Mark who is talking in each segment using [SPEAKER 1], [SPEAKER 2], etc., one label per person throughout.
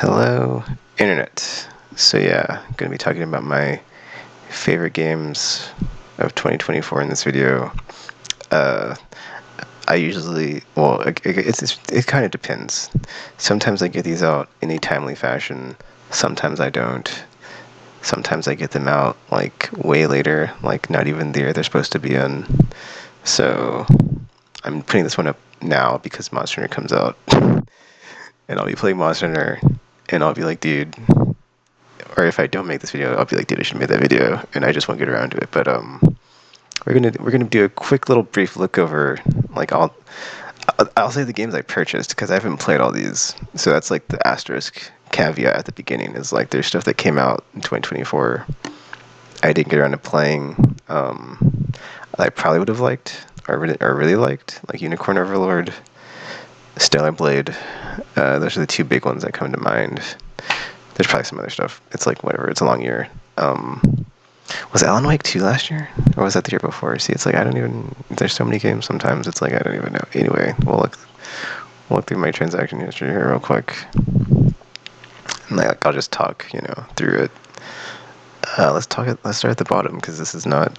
[SPEAKER 1] Hello, Internet. So yeah, I'm gonna be talking about my favorite games of 2024 in this video. Uh, I usually, well, it kind of depends. Sometimes I get these out in a timely fashion. Sometimes I don't. Sometimes I get them out like way later, like not even the year they're supposed to be in. So I'm putting this one up now because Monster Hunter comes out, and I'll be playing Monster Hunter, and I'll be like, dude. Or if I don't make this video, I'll be like, dude, I should make that video, and I just won't get around to it. But we're gonna do a quick little brief look over. Like I'll say the games I purchased because I haven't played all these. So that's like the asterisk caveat at the beginning is like there's stuff that came out in 2024 I didn't get around to playing. I probably would have liked or really liked, like Unicorn Overlord, Stellar Blade. Those are the two big ones that come to mind. There's probably some other stuff. It's like whatever. It's a long year. Was Alan Wake 2 last year? Or was that the year before? See, it's like I don't even... There's so many games sometimes. It's like I don't even know. Anyway, we'll look through my transaction history here real quick. And like, I'll just talk, through it. Let's start at the bottom because this is not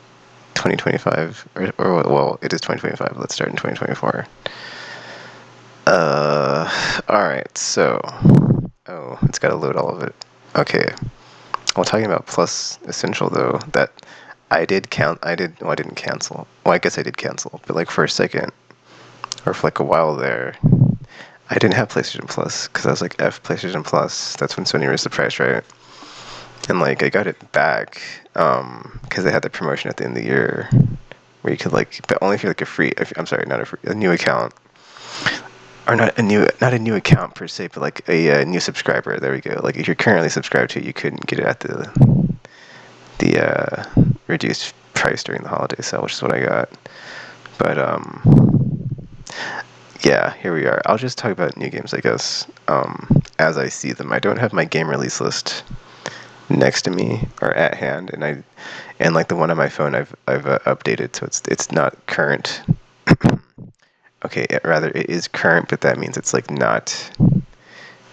[SPEAKER 1] 2025. Or, well, it is 2025. Let's start in 2024. Alright, so... Oh, it's got to load all of it. Okay. Well, talking about Plus Essential, though, that I didn't cancel. Well, I guess I did cancel, but like for a second, or for like a while there, I didn't have PlayStation Plus, because I was like, F PlayStation Plus. That's when Sony raised the price, right? And like, I got it back, because they had the promotion at the end of the year, where you could like, but only if you're like a new account. Or not a new account per se, but like a new subscriber. There we go. Like if you're currently subscribed to it, you couldn't get it at the reduced price during the holiday sale, which is what I got. But yeah, here we are. I'll just talk about new games, I guess, as I see them. I don't have my game release list next to me or at hand, and like the one on my phone, I've updated, so it's not current. Okay, rather it is current, but that means it's like not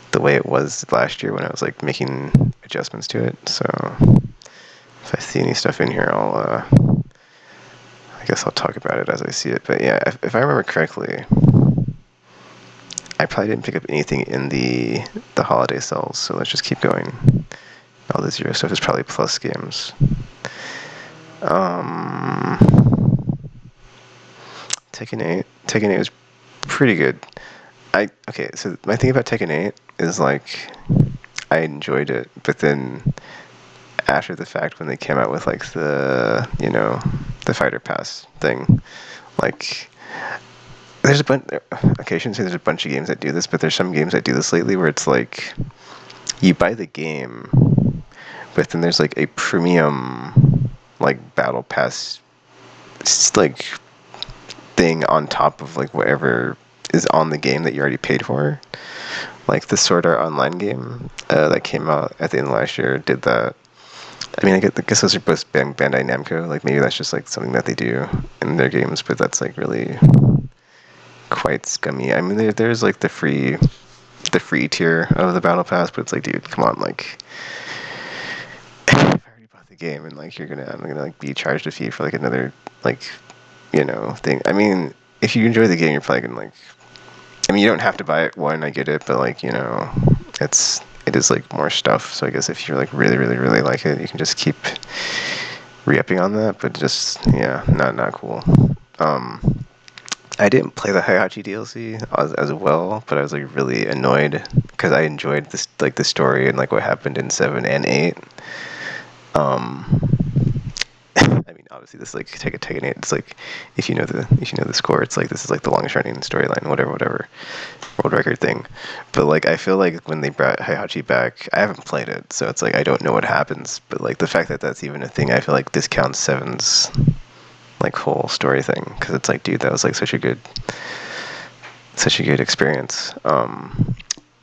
[SPEAKER 1] the way it was last year when I was like making adjustments to it. So if I see any stuff in here, I guess I'll talk about it as I see it. But yeah, if I remember correctly, I probably didn't pick up anything in the holiday sales. So let's just keep going. All this Euro stuff is probably Plus games. Tekken 8 was pretty good. So my thing about Tekken 8 is like I enjoyed it, but then after the fact when they came out with like the fighter pass thing, like there's a bunch. Okay, I shouldn't say there's a bunch of games that do this, but there's some games that do this lately where it's like you buy the game, but then there's like a premium like battle pass, like thing on top of like whatever is on the game that you already paid for. Like the Sword Art Online game that came out at the end of last year did that. I mean, I guess those are both Bandai Namco. Like maybe that's just like something that they do in their games, but that's like really quite scummy. I mean, there's like the free tier of the battle pass, but it's like, dude, come on, like if I already bought the game and like I'm gonna like be charged a fee for like another like thing. I mean, if you enjoy the game, you're probably gonna like. I mean, you don't have to buy it. One, I get it, but like it is like more stuff. So I guess if you're like really, really, really like it, you can just keep re-upping on that. But just not cool. I didn't play the Heihachi DLC as well, but I was like really annoyed because I enjoyed this like the story and like what happened in 7 and 8. I mean, obviously, this like Tekken 8. It's like if you know the score, it's like this is like the longest running storyline, whatever, world record thing. But like, I feel like when they brought Heihachi back, I haven't played it, so it's like I don't know what happens. But like the fact that that's even a thing, I feel like discounts 7's like whole story thing because it's like, dude, that was like such a good experience.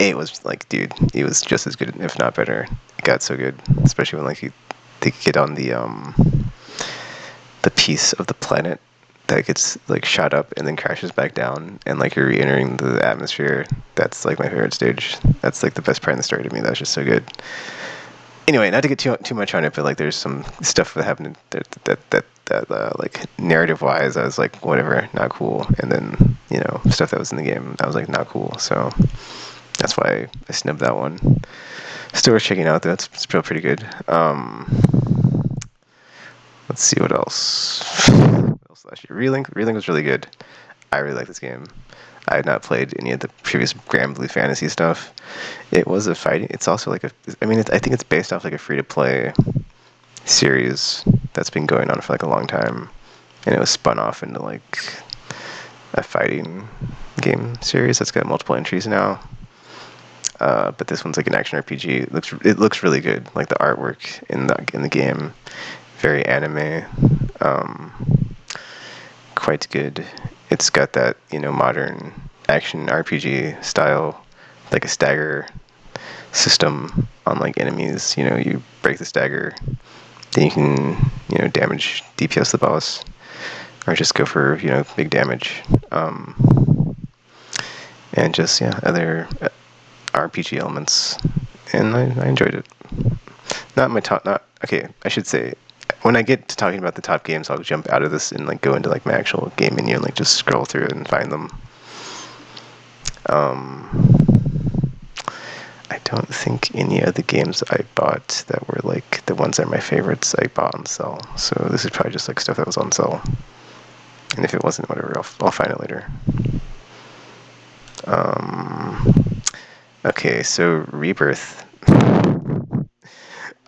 [SPEAKER 1] 8 was like, dude, it was just as good, if not better. It got so good, especially when like they get on the piece of the planet that gets like shot up and then crashes back down, and like you're re-entering the atmosphere. That's like my favorite stage. That's like the best part in the story to me. That's just so good. Anyway, not to get too much on it, but like there's some stuff that happened that like narrative wise, I was like, whatever, not cool. And then, you know, stuff that was in the game, I was like, not cool. So that's why I snubbed that one. Still worth checking out though. It's still pretty good. Let's see what else. What else last year? Relink was really good. I really like this game. I had not played any of the previous Grand Blue Fantasy stuff. It was a fighting. It's also like a. I mean, I think it's based off like a free-to-play series that's been going on for like a long time, and it was spun off into like a fighting game series that's got multiple entries now. But this one's like an action RPG. It looks really good. Like the artwork in the game, very anime. Quite good. It's got that, you know, modern action RPG style, like a stagger system on like enemies. You know, you break the stagger, then you can, you know, damage DPS the boss, or just go for, you know, big damage. And just, yeah, other RPG elements. And I enjoyed it. Not my top, not, okay, I should say, when I get to talking about the top games, I'll jump out of this and like go into like my actual game menu and like just scroll through it and find them. I don't think any of the games I bought that were like the ones that are my favorites I bought on sale. So this is probably just like stuff that was on sale. And if it wasn't, whatever, I'll find it later. Okay, so Rebirth.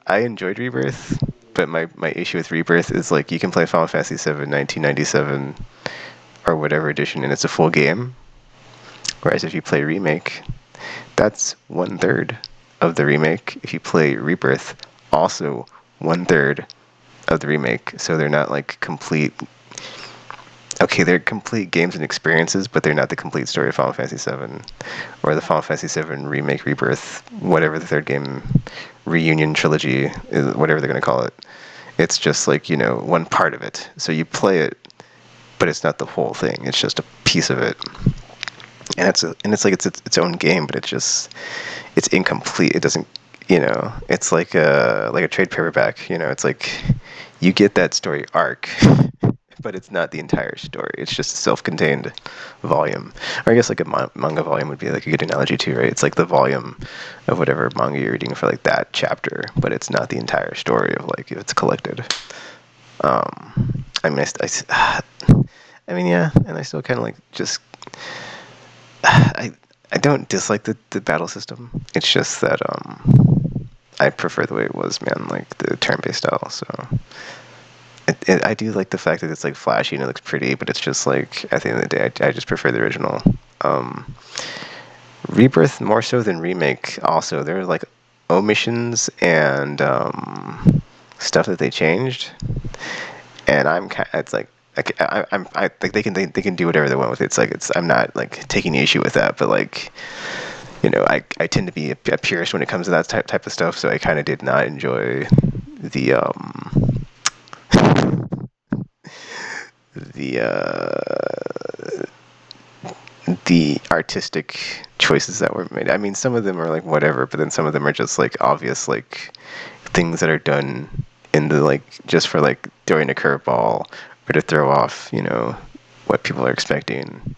[SPEAKER 1] I enjoyed Rebirth, but my issue with Rebirth is like you can play Final Fantasy VII 1997 or whatever edition and it's a full game. Whereas if you play Remake, that's 1/3 of the remake. If you play Rebirth, also 1/3 of the remake. So they're not like complete. Okay, they're complete games and experiences, but they're not the complete story of Final Fantasy VII or the Final Fantasy VII Remake, Rebirth, whatever the third game, reunion trilogy, is, whatever they're going to call it. It's just like, you know, one part of it. So you play it, but it's not the whole thing. It's just a piece of it. And it's like it's its own game, but it's incomplete. It doesn't, you know, it's like a trade paperback. You know, it's like you get that story arc, but it's not the entire story. It's just a self-contained volume. Or I guess like a manga volume would be like a good analogy too, right? It's like the volume of whatever manga you're reading for like that chapter, but it's not the entire story of like if it's collected. I mean, I mean, yeah, and I still kind of like just. I don't dislike the battle system. It's just that I prefer the way it was, man, like the turn-based style. So I do like the fact that it's like flashy and it looks pretty, but it's just like at the end of the day, I just prefer the original. Rebirth more so than Remake. Also, there are like omissions and stuff that they changed, and it's like. I think they can do whatever they want with it. I'm not like taking issue with that, but like, you know, I tend to be a purist when it comes to that type of stuff. So I kind of did not enjoy the artistic choices that were made. I mean, some of them are like whatever, but then some of them are just like obvious like things that are done in the like just for like throwing a curveball or to throw off, you know, what people are expecting,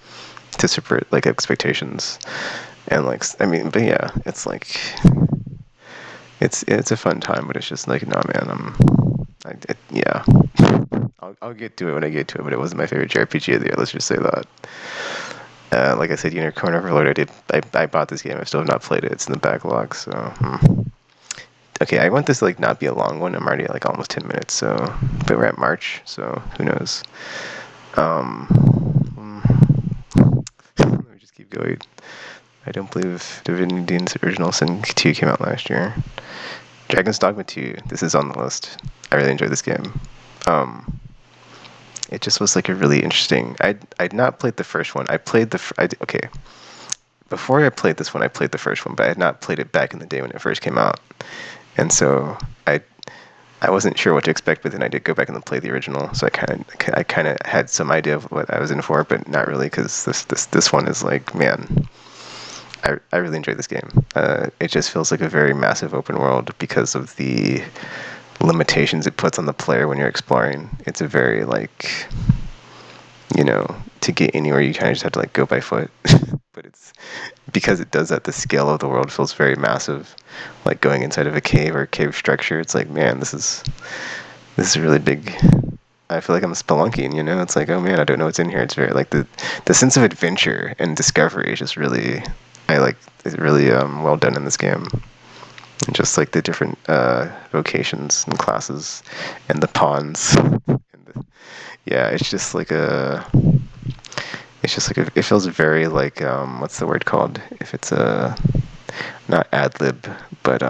[SPEAKER 1] to subvert like expectations. And like, I mean, but yeah, it's like it's a fun time, but it's just like, no, man, yeah, I'll get to it when I get to it, but it wasn't my favorite JRPG of the year, let's just say that. Like I said, Unicorn Overlord, I bought this game, I still have not played it, it's in the backlog, so Okay, I want this to like not be a long one. I'm already at like almost 10 minutes, so but we're at March, so who knows. Let me just keep going. I don't believe Divine's Original Sin 2 came out last year. Dragon's Dogma 2, this is on the list. I really enjoyed this game. It just was like a really interesting. I'd not played the first one. I played okay. Before I played this one, I played the first one, but I had not played it back in the day when it first came out. And so I wasn't sure what to expect, but then I did go back and play the original, so I kind of had some idea of what I was in for, but not really, because this one is like, man, I really enjoyed this game. It just feels like a very massive open world because of the limitations it puts on the player when you're exploring. It's a very like, you know, to get anywhere you kind of just have to like go by foot. But it's because it does that, the scale of the world feels very massive. Like going inside of a cave or a cave structure, it's like, man, this is really big. I feel like I'm spelunking, you know? It's like, oh man, I don't know what's in here. It's very like the sense of adventure and discovery is just really, I like it's really well done in this game. And just like the different vocations and classes and the pawns. Yeah, it's just like it feels very like what's the word called? If it's a not ad lib, but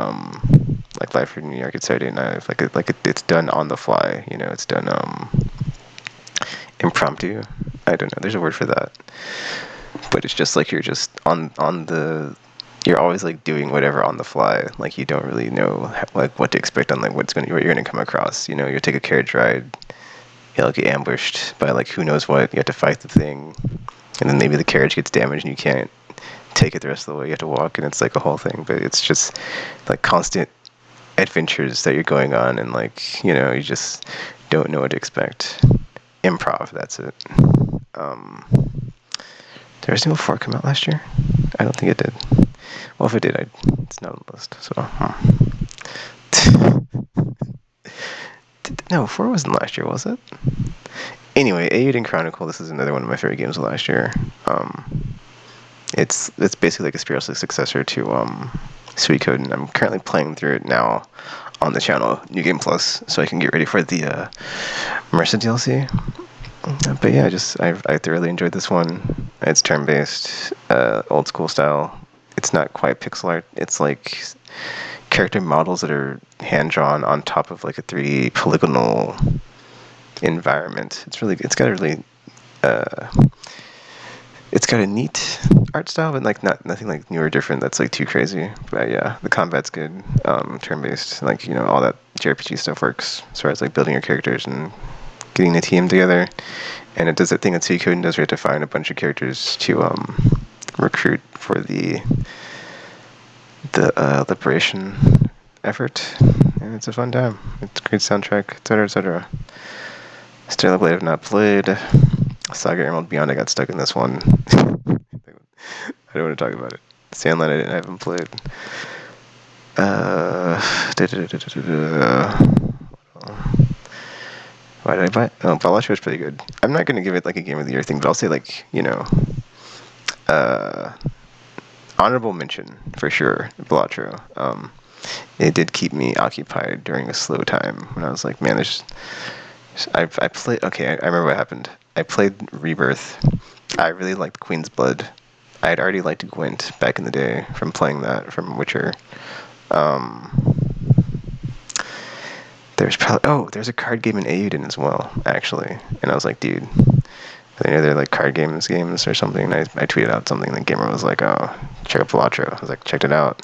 [SPEAKER 1] like Life in New York, it's Saturday Night. It's done on the fly. You know, it's done impromptu. I don't know. There's a word for that, but it's just like you're just on the. You're always like doing whatever on the fly. Like you don't really know like what to expect on like what you're gonna come across. You know, you take a carriage ride. You'll get ambushed by like who knows what. You have to fight the thing, and then maybe the carriage gets damaged and you can't take it the rest of the way. You have to walk, and it's like a whole thing. But it's just like constant adventures that you're going on, and like, you know, you just don't know what to expect. Improv, that's it. Did Resident Evil 4 come out last year? I don't think it did. Well, if it did, it's not on the list. So, no, 4 wasn't last year, was it? Anyway, Eiyuden Chronicles. This is another one of my favorite games of last year. It's basically like a spiritual successor to Suikoden, and I'm currently playing through it now on the channel, New Game Plus, so I can get ready for the Mercy DLC. But yeah, I thoroughly enjoyed this one. It's turn-based, old school style. It's not quite pixel art. It's like character models that are hand-drawn on top of like a 3D polygonal environment. It's got a really it's got a neat art style, but like nothing like new or different that's like too crazy. But yeah, the combat's good, turn-based, like, you know, all that JRPG stuff works as far as like building your characters and getting the team together. And it does that thing that Suikoden does, where you have to find a bunch of characters to recruit for the liberation effort, and it's a fun time. It's a great soundtrack, etc., etc. Stellar Blade I've not played. Saga Emerald Beyond, I got stuck in this one. I don't want to talk about it. Sandland I haven't played. Why did I buy it? Oh, Balatro is pretty good. I'm not going to give it like a Game of the Year thing, but I'll say like, you know, honorable mention for sure, Balatro. It did keep me occupied during a slow time when I was like, man, I played. Okay, I remember what happened. I played Rebirth. I really liked Queen's Blood. I had already liked Gwent back in the day from playing that from Witcher. There's a card game in Eiyuden as well, actually. And I was like, dude, I know they're like card games or something. And I tweeted out something, and the gamer was like, oh, check out Balatro. I was like, checked it out.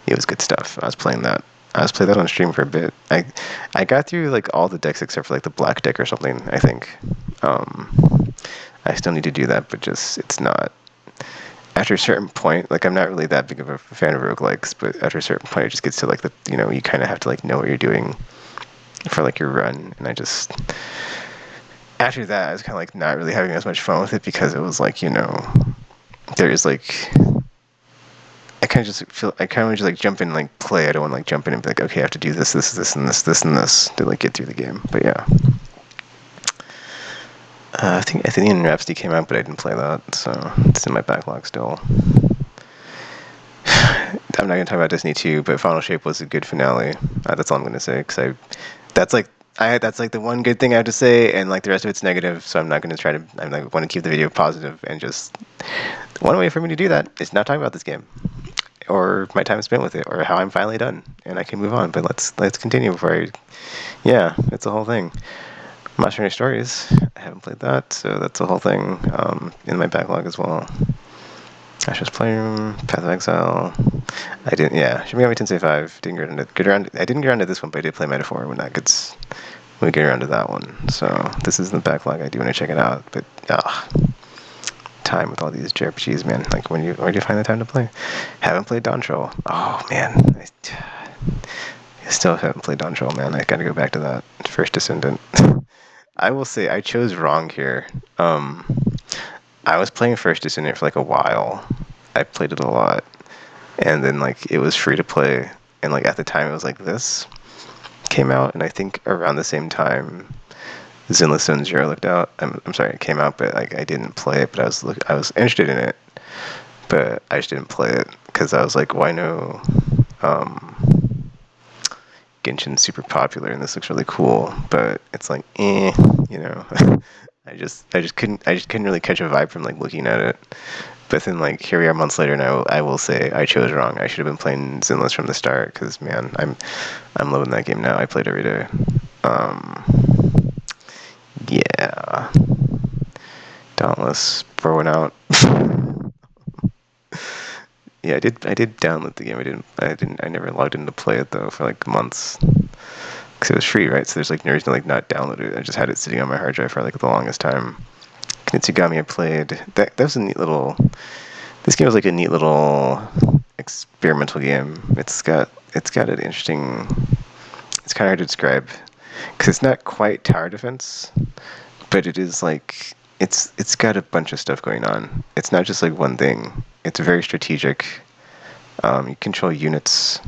[SPEAKER 1] It was good stuff. I was playing that. I was playing that on stream for a bit. I got through like all the decks except for like the black deck or something, I think. I still need to do that, but just it's not. After a certain point, like I'm not really that big of a fan of roguelikes, but after a certain point, it just gets to like you kind of have to like know what you're doing for like your run, and after that, I was kind of like not really having as much fun with it because it was like, there's like. I kind of just like jump in and like play. I don't want to like jump in and be like, okay, I have to do this, and this to like get through the game. But yeah. I think the Rhapsody came out, but I didn't play that, so it's in my backlog still. I'm not gonna talk about Disney 2, but Final Shape was a good finale. That's all I'm gonna say, because that's like the one good thing I have to say, and like the rest of it's negative. So I'm not gonna I'm like want to keep the video positive, and just one way for me to do that is not talk about this game, or my time spent with it, or how I'm finally done, and I can move on. But let's continue before it's the whole thing. Monster Hunter Stories, I haven't played that, so that's the whole thing in my backlog as well. Ashes Playroom, Path of Exile, I didn't. Yeah, Shin Megami Tensei 5 didn't get around. I didn't get around to this one, but I did play Metaphor when that gets. When we get around to that one. So this is in the backlog. I do want to check it out, but time with all these JRPGs, man. Like where do you find the time to play? Haven't played Dawn Troll. Oh man, I still haven't played Dawn Troll, man. I gotta go back to that First Descendant. I will say I chose wrong here. I was playing First Descendant for like a while. I played it a lot, and then like it was free to play, and like at the time it was like this came out, and I think around the same time Zenless Zone Zero looked out. I'm sorry, it came out, but like I didn't play it, but I was interested in it, but I just didn't play it because I was like, why no? Genshin's super popular and this looks really cool, but it's like, you know. I just couldn't really catch a vibe from like looking at it. But then like here we are months later, and I will say I chose wrong. I should have been playing Zenless from the start because man, I'm loving that game now. I play it every day. Yeah, Dauntless throwing out. Yeah, I did download the game. I never logged in to play it though for like months because it was free, right? So there's like no reason to like not download it. I just had it sitting on my hard drive for like the longest time. Kitsugami I played. That was a neat little. This game was like a neat little experimental game. It's got an interesting. It's kind of hard to describe because it's not quite tower defense, but it is like it's got a bunch of stuff going on. It's not just like one thing. It's very strategic. You control units,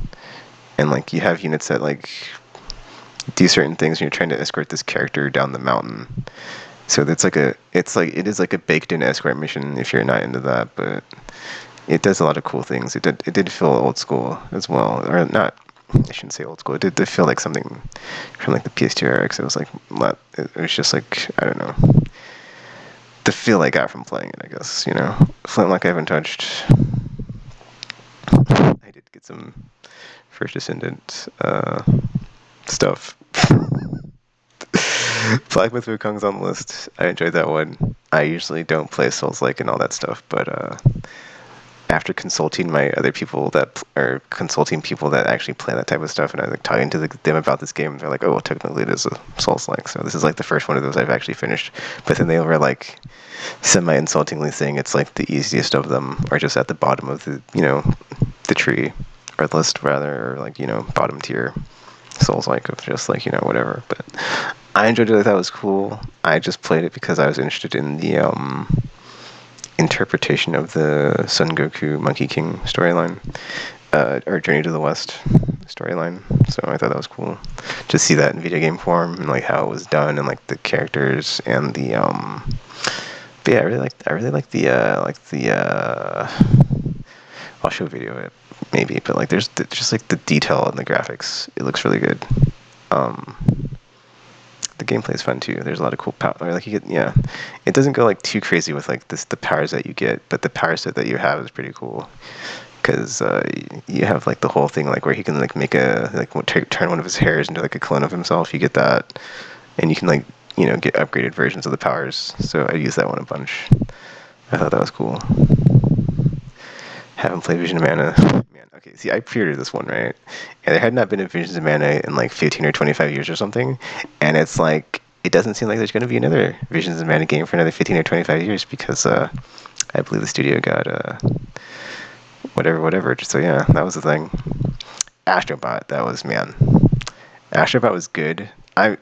[SPEAKER 1] and like you have units that like do certain things, and you're trying to escort this character down the mountain. So it is like a baked in escort mission if you're not into that, but it does a lot of cool things. It did feel old school as well, or not. I shouldn't say old school. It did feel like something from like the PS2 era. It was like it was just like I don't know the feel I got from playing it. I guess Flintlock I haven't touched. I did get some First Descendant stuff. Black Myth Wukong's on the list. I enjoyed that one. I usually don't play Souls-like and all that stuff, but after consulting my other people that are consulting people that actually play that type of stuff, and I was like talking to them about this game, they're like, "Oh, well, technically it is a Souls-like." So this is like the first one of those I've actually finished. But then they were like semi-insultingly saying it's like the easiest of them, or just at the bottom of the tree or the list rather, or like bottom tier Souls-like of just like whatever. But I enjoyed it. I thought it was cool. I just played it because I was interested in the interpretation of the Son Goku Monkey King storyline, or Journey to the West storyline. So I thought that was cool to see that in video game form and like how it was done and like the characters and the But yeah, I really like the I'll show a video of it maybe, but like there's just like the detail in the graphics. It looks really good. The gameplay is fun too. There's a lot of cool power. Like you get, it doesn't go like too crazy with like the powers that you get, but the power set that you have is pretty cool because you have like the whole thing like where he can like make turn one of his hairs into like a clone of himself. You get that, and you can like get upgraded versions of the powers. So I use that one a bunch. I thought that was cool. Haven't played Vision of Mana. Man, okay, see, I pre-ordered this one, right? And there had not been a Visions of Mana in like 15 or 25 years or something. And it's like, it doesn't seem like there's going to be another Visions of Mana game for another 15 or 25 years because I believe the studio got whatever. So yeah, that was the thing. Astro Bot, Astro Bot was good. I'm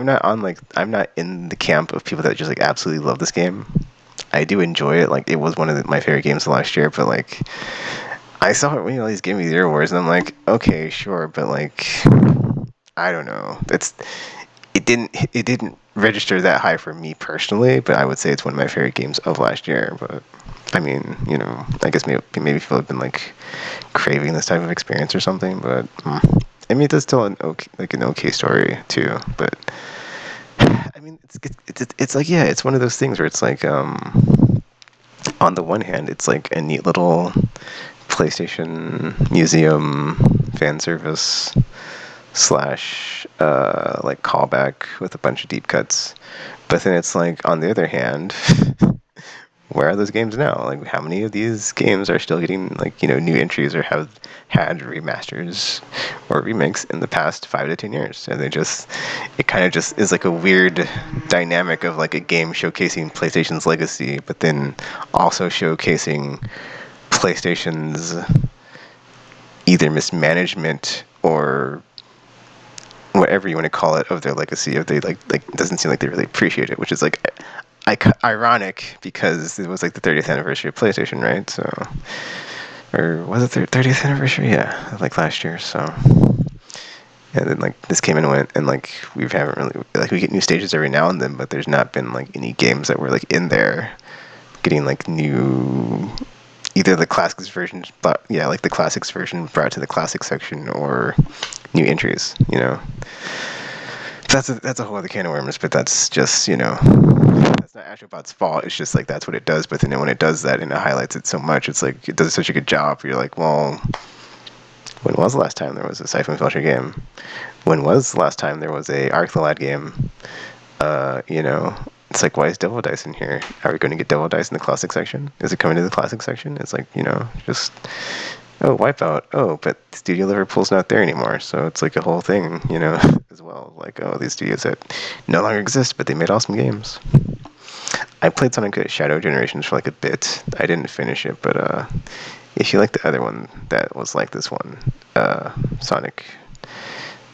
[SPEAKER 1] not in the camp of people that just like absolutely love this game. I do enjoy it. Like, it was one of my favorite games of last year, but like, I saw it when all these Game of the Year awards, and I'm like, okay, sure, but like, I don't know. It didn't register that high for me personally, but I would say it's one of my favorite games of last year. But I mean, I guess maybe people have been like craving this type of experience or something. But I mean, it does tell an okay story too. But I mean, it's like, yeah, it's one of those things where it's like on the one hand, it's like a neat little PlayStation museum fan service slash like callback with a bunch of deep cuts. But then it's like, on the other hand, where are those games now? Like, how many of these games are still getting, like, you know, new entries or have had remasters or remakes in the past 5 to 10 years? And it kind of just is like a weird dynamic of like a game showcasing PlayStation's legacy, but then also showcasing PlayStation's either mismanagement or whatever you want to call it of their legacy. If they like it doesn't seem like they really appreciate it, which is like ironic because it was like the 30th anniversary of PlayStation, right? So, or was it their 30th anniversary? Yeah, like last year. So, and then like this came and went, and like we haven't really like we get new stages every now and then, but there's not been like any games that were like in there getting like new. Either the classics version, but yeah, like the classics version brought to the classic section, or new entries. You know, that's a whole other can of worms. But that's just, you know, that's not Astro Bot's fault. It's just like that's what it does. But then when it does that and it highlights it so much, it's like it does such a good job. You're like, well, when was the last time there was a Siphon Filter game? When was the last time there was a Arctholad game? You know, it's like, why is Devil Dice in here? Are we going to get Devil Dice in the classic section? Is it coming to the classic section? It's like, you know, just, oh, Wipeout. Oh, but Studio Liverpool's not there anymore. So it's like a whole thing, you know, as well. Like, oh, these studios that no longer exist, but they made awesome games. I played Sonic Shadow Generations for like a bit. I didn't finish it, but if you like the other one that was like this one, Sonic,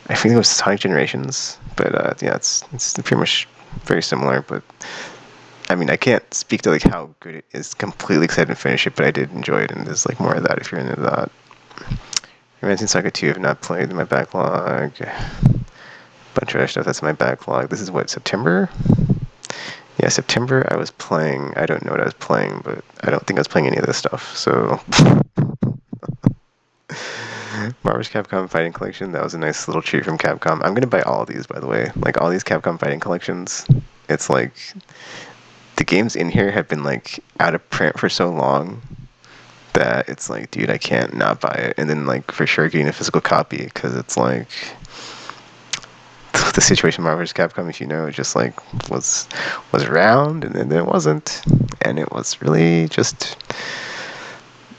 [SPEAKER 1] I think it was Sonic Generations, but yeah, it's pretty much very similar. But I mean, I can't speak to like how good it is. Completely excited to finish it, but I did enjoy it, and there's like more of that if you're into that. Advancing Saga 2 have not played in my backlog. Bunch of other stuff that's in my backlog. This is what, September? Yeah, September I was playing. I don't know what I was playing, but I don't think I was playing any of this stuff. So Marvel's Capcom Fighting Collection, that was a nice little treat from Capcom. I'm gonna buy all of these, by the way. Like, all these Capcom Fighting Collections. It's like, the games in here have been, like, out of print for so long that it's like, dude, I can't not buy it. And then, like, for sure getting a physical copy, because it's like, the situation Marvel vs. Capcom, if you know, just like was around, and then it wasn't, and it was really just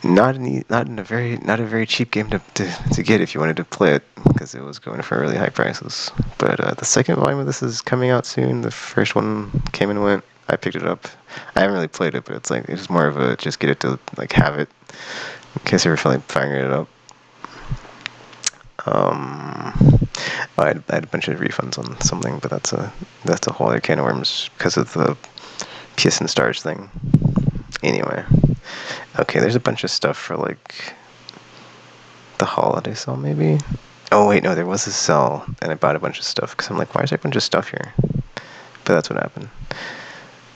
[SPEAKER 1] not a very cheap game to get if you wanted to play it, because it was going for really high prices. But the second volume of this is coming out soon. The first one came and went. I picked it up. I haven't really played it, but it's like it's more of a just get it to like have it in case you ever feel like firing it up. I had a bunch of refunds on something, but that's a whole other can of worms because of the PS and Stars thing. Anyway, okay, there's a bunch of stuff for like the holiday sale, maybe. Oh wait, no, there was a sale, and I bought a bunch of stuff because I'm like, why is there a bunch of stuff here? But that's what happened.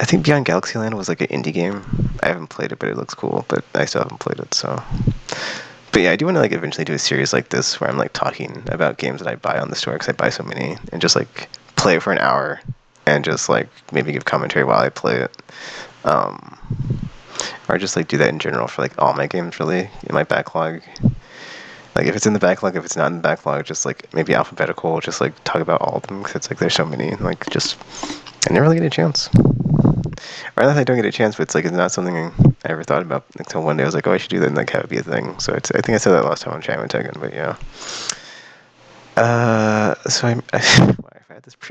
[SPEAKER 1] I think Beyond Galaxy Land was like an indie game. I haven't played it, but it looks cool. But I still haven't played it, so. But yeah, I do want to like eventually do a series like this where I'm like talking about games that I buy on the store, because I buy so many, and just like play it for an hour and just like maybe give commentary while I play it. Or just like do that in general for like all my games really in my backlog. Like if it's in the backlog, if it's not in the backlog, just like maybe alphabetical, just like talk about all of them, because it's like there's so many. Like just I never really get a chance. Or not that I don't get a chance, but it's like it's not something I ever thought about until one day I was like, oh, I should do that and like have it be a thing. So I think I said that last time on Chat with Tegan, but yeah. So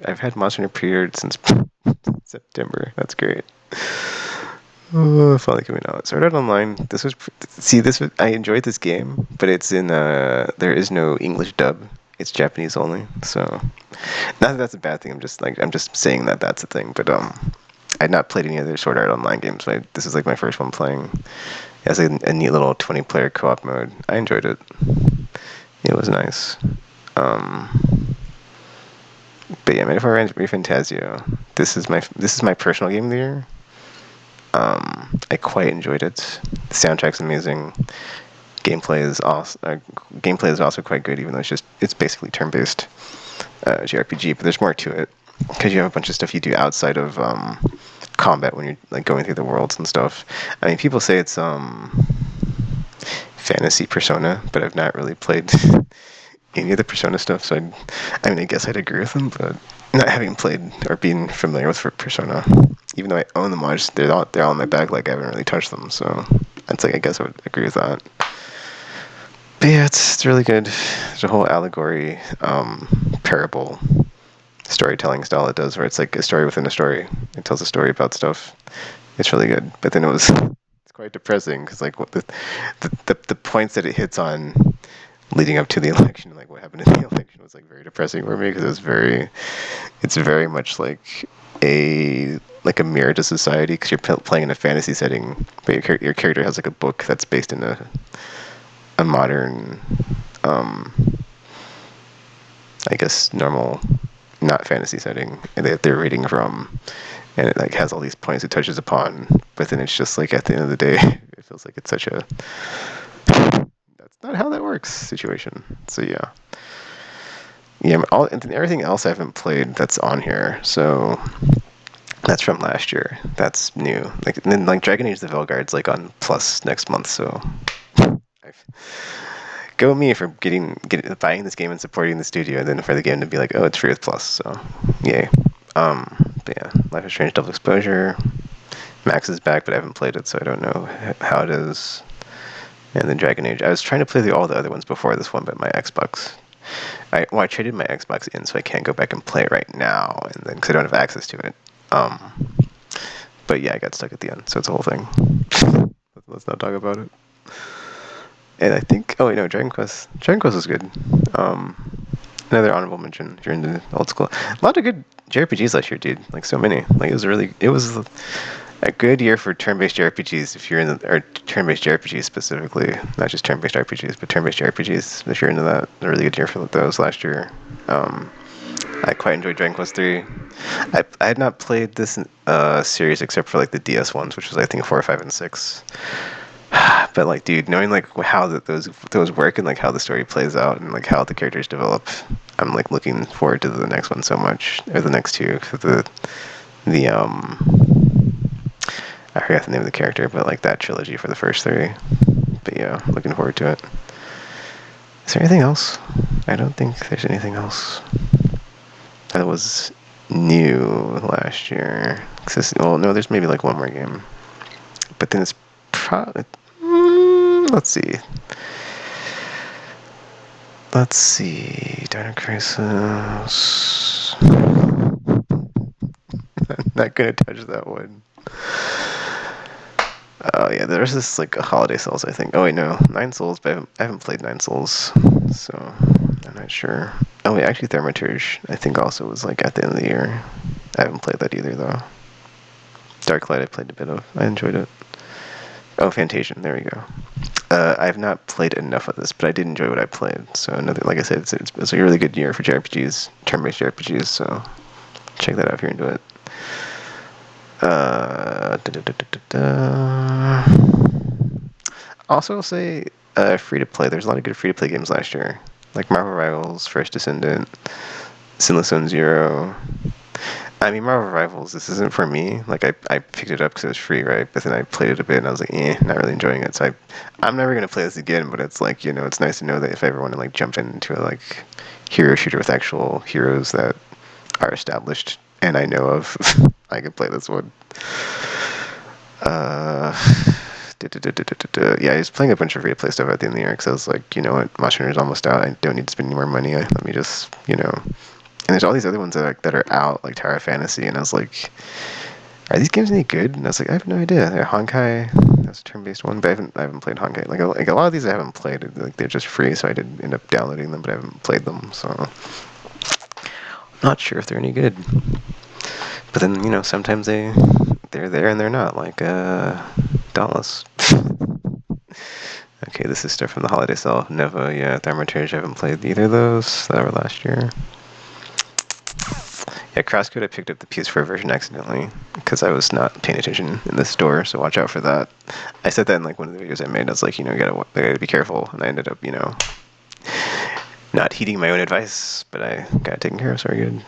[SPEAKER 1] I've had Monster Hunter pre-ordered since September. That's great. Oh, finally coming out. Sword Art Online. I enjoyed this game, but it's in there is no English dub. It's Japanese only. So, not that that's a bad thing. I'm just saying that that's a thing. But I'd not played any other Sword Art Online games. So this is like my first one playing. It has a neat little 20-player co-op mode. I enjoyed it. It was nice. But yeah, Metaphor Refantazio. This is my personal game of the year. I quite enjoyed it. The soundtrack's amazing. Gameplay is also quite good, even though it's basically turn-based JRPG. But there's more to it because you have a bunch of stuff you do outside of combat when you're like going through the worlds and stuff. I mean, people say it's fantasy Persona, but I've not really played any of the Persona stuff, so I guess I'd agree with them, but not having played or being familiar with Persona, even though I own the mods, they're all in my backlog. I haven't really touched them, so it's like I guess I would agree with that. But yeah, it's really good. There's a whole allegory, parable, storytelling style it does, where it's like a story within a story. It tells a story about stuff. It's really good. But then it's quite depressing because like what the points that it hits on leading up to the election, like what happened in the election, was like very depressing for me because it's very much like a mirror to society because you're playing in a fantasy setting, but your character has like a book that's based in a modern, I guess normal, not fantasy setting, and they're reading from, and it like has all these points it touches upon, but then it's just like at the end of the day, it feels like it's such a that's not how that works situation. So yeah. Yeah, and everything else I haven't played that's on here. So that's from last year. That's new. Like and then like Dragon Age: The Veilguard's like on Plus next month. So go me for buying this game and supporting the studio, and then for the game to be like, oh, it's free with Plus. So yay. But yeah, Life is Strange Double Exposure. Max is back, but I haven't played it, so I don't know how it is. And then Dragon Age. I was trying to play all the other ones before this one, but my Xbox. I traded my Xbox in, so I can't go back and play it right now, and then because I don't have access to it. But yeah, I got stuck at the end, so it's a whole thing. Let's not talk about it. And I think, oh wait, no, Dragon Quest. Dragon Quest was good. Another honorable mention if you're into old school. A lot of good JRPGs last year, dude. Like so many. Like it was a good year for turn-based JRPGs if you're in or turn-based JRPGs specifically, not just turn-based RPGs, but turn-based JRPGs if you're into that. A really good year for those last year. I quite enjoyed Dragon Quest 3. I had not played this series except for like the DS ones, which was I think 4, 5, and 6. But like, dude, knowing like how those work and like how the story plays out and like how the characters develop, I'm like looking forward to the next one so much, or the next two. The I forgot the name of the character, but like that trilogy for the first 3. But yeah, looking forward to it. Is there anything else? I don't think there's anything else that was new last year. Well, no, there's maybe like one more game, but then it's probably. Let's see. Dino Crisis. I'm not gonna touch that one. Oh yeah, there's this like holiday sales, I think. Oh wait, no, Nine Souls, but I haven't played Nine Souls, so I'm not sure. Oh wait, actually Thaumaturge, I think also was like at the end of the year. I haven't played that either though. Darklight I played a bit of. I enjoyed it. Oh, Fantasian, there we go. I've not played enough of this, but I did enjoy what I played. So like I said, it's a really good year for JRPGs, turn-based JRPGs. So check that out if you're into it. Also, I'll say free to play. There's a lot of good free to play games last year, like Marvel Rivals, First Descendant, Sinless Zone Zero. I mean, Marvel Rivals, this isn't for me. Like, I picked it up because it was free, right? But then I played it a bit, and I was like, not really enjoying it. So I'm never going to play this again, but it's like, it's nice to know that if I ever want to, like, jump into a, like, hero shooter with actual heroes that are established and I know of, I can play this one. Yeah, I was playing a bunch of free-to-play stuff at the end of the year because I was like, you know what, Monster Hunter's almost out. I don't need to spend any more money. Let me just, And there's all these other ones that are out, like Tower of Fantasy, and I was like, are these games any good? And I was like, I have no idea. Honkai, that's a turn-based one, but I haven't played Honkai. Like a lot of these I haven't played. Like they're just free, so I did end up downloading them, but I haven't played them. So I'm not sure if they're any good. But then sometimes they're there and they're not. Like Dauntless. Okay, this is stuff from the holiday sale. Neva, yeah, Thaumaturge. I haven't played either of those that were last year. Yeah, Crosscode, I picked up the PS4 version accidentally because I was not paying attention in the store, so watch out for that. I said that in like one of the videos I made. I was like, you gotta be careful, and I ended up, not heeding my own advice, but I got it taken care of, so we're good.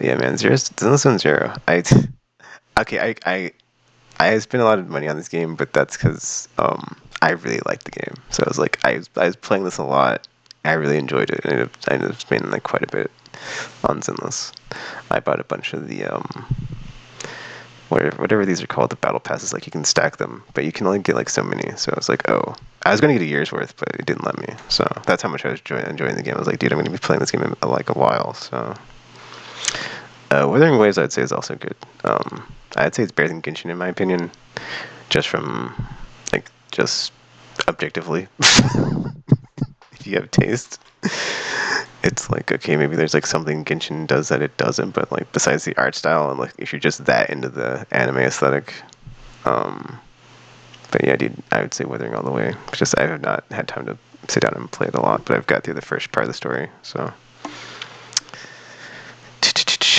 [SPEAKER 1] Yeah, man, this one's Zero. I spent a lot of money on this game, but that's because I really liked the game. So I was like, I was playing this a lot. I really enjoyed it. And I ended up spending like quite a bit on Zenless. I bought a bunch of the whatever these are called, the battle passes. Like you can stack them, but you can only get like so many. So I was like, oh, I was gonna get a year's worth, but it didn't let me. So that's how much I was enjoying the game. I was like, dude, I'm gonna be playing this game in like a while. So Wuthering Waves, I'd say, is also good. I'd say it's better than Genshin in my opinion, just from like just objectively. If you have taste, it's like, okay, maybe there's like something Genshin does that it doesn't, but like besides the art style and like if you're just that into the anime aesthetic, but yeah, dude, I would say Wuthering all the way. It's just I have not had time to sit down and play it a lot, but I've got through the first part of the story, so.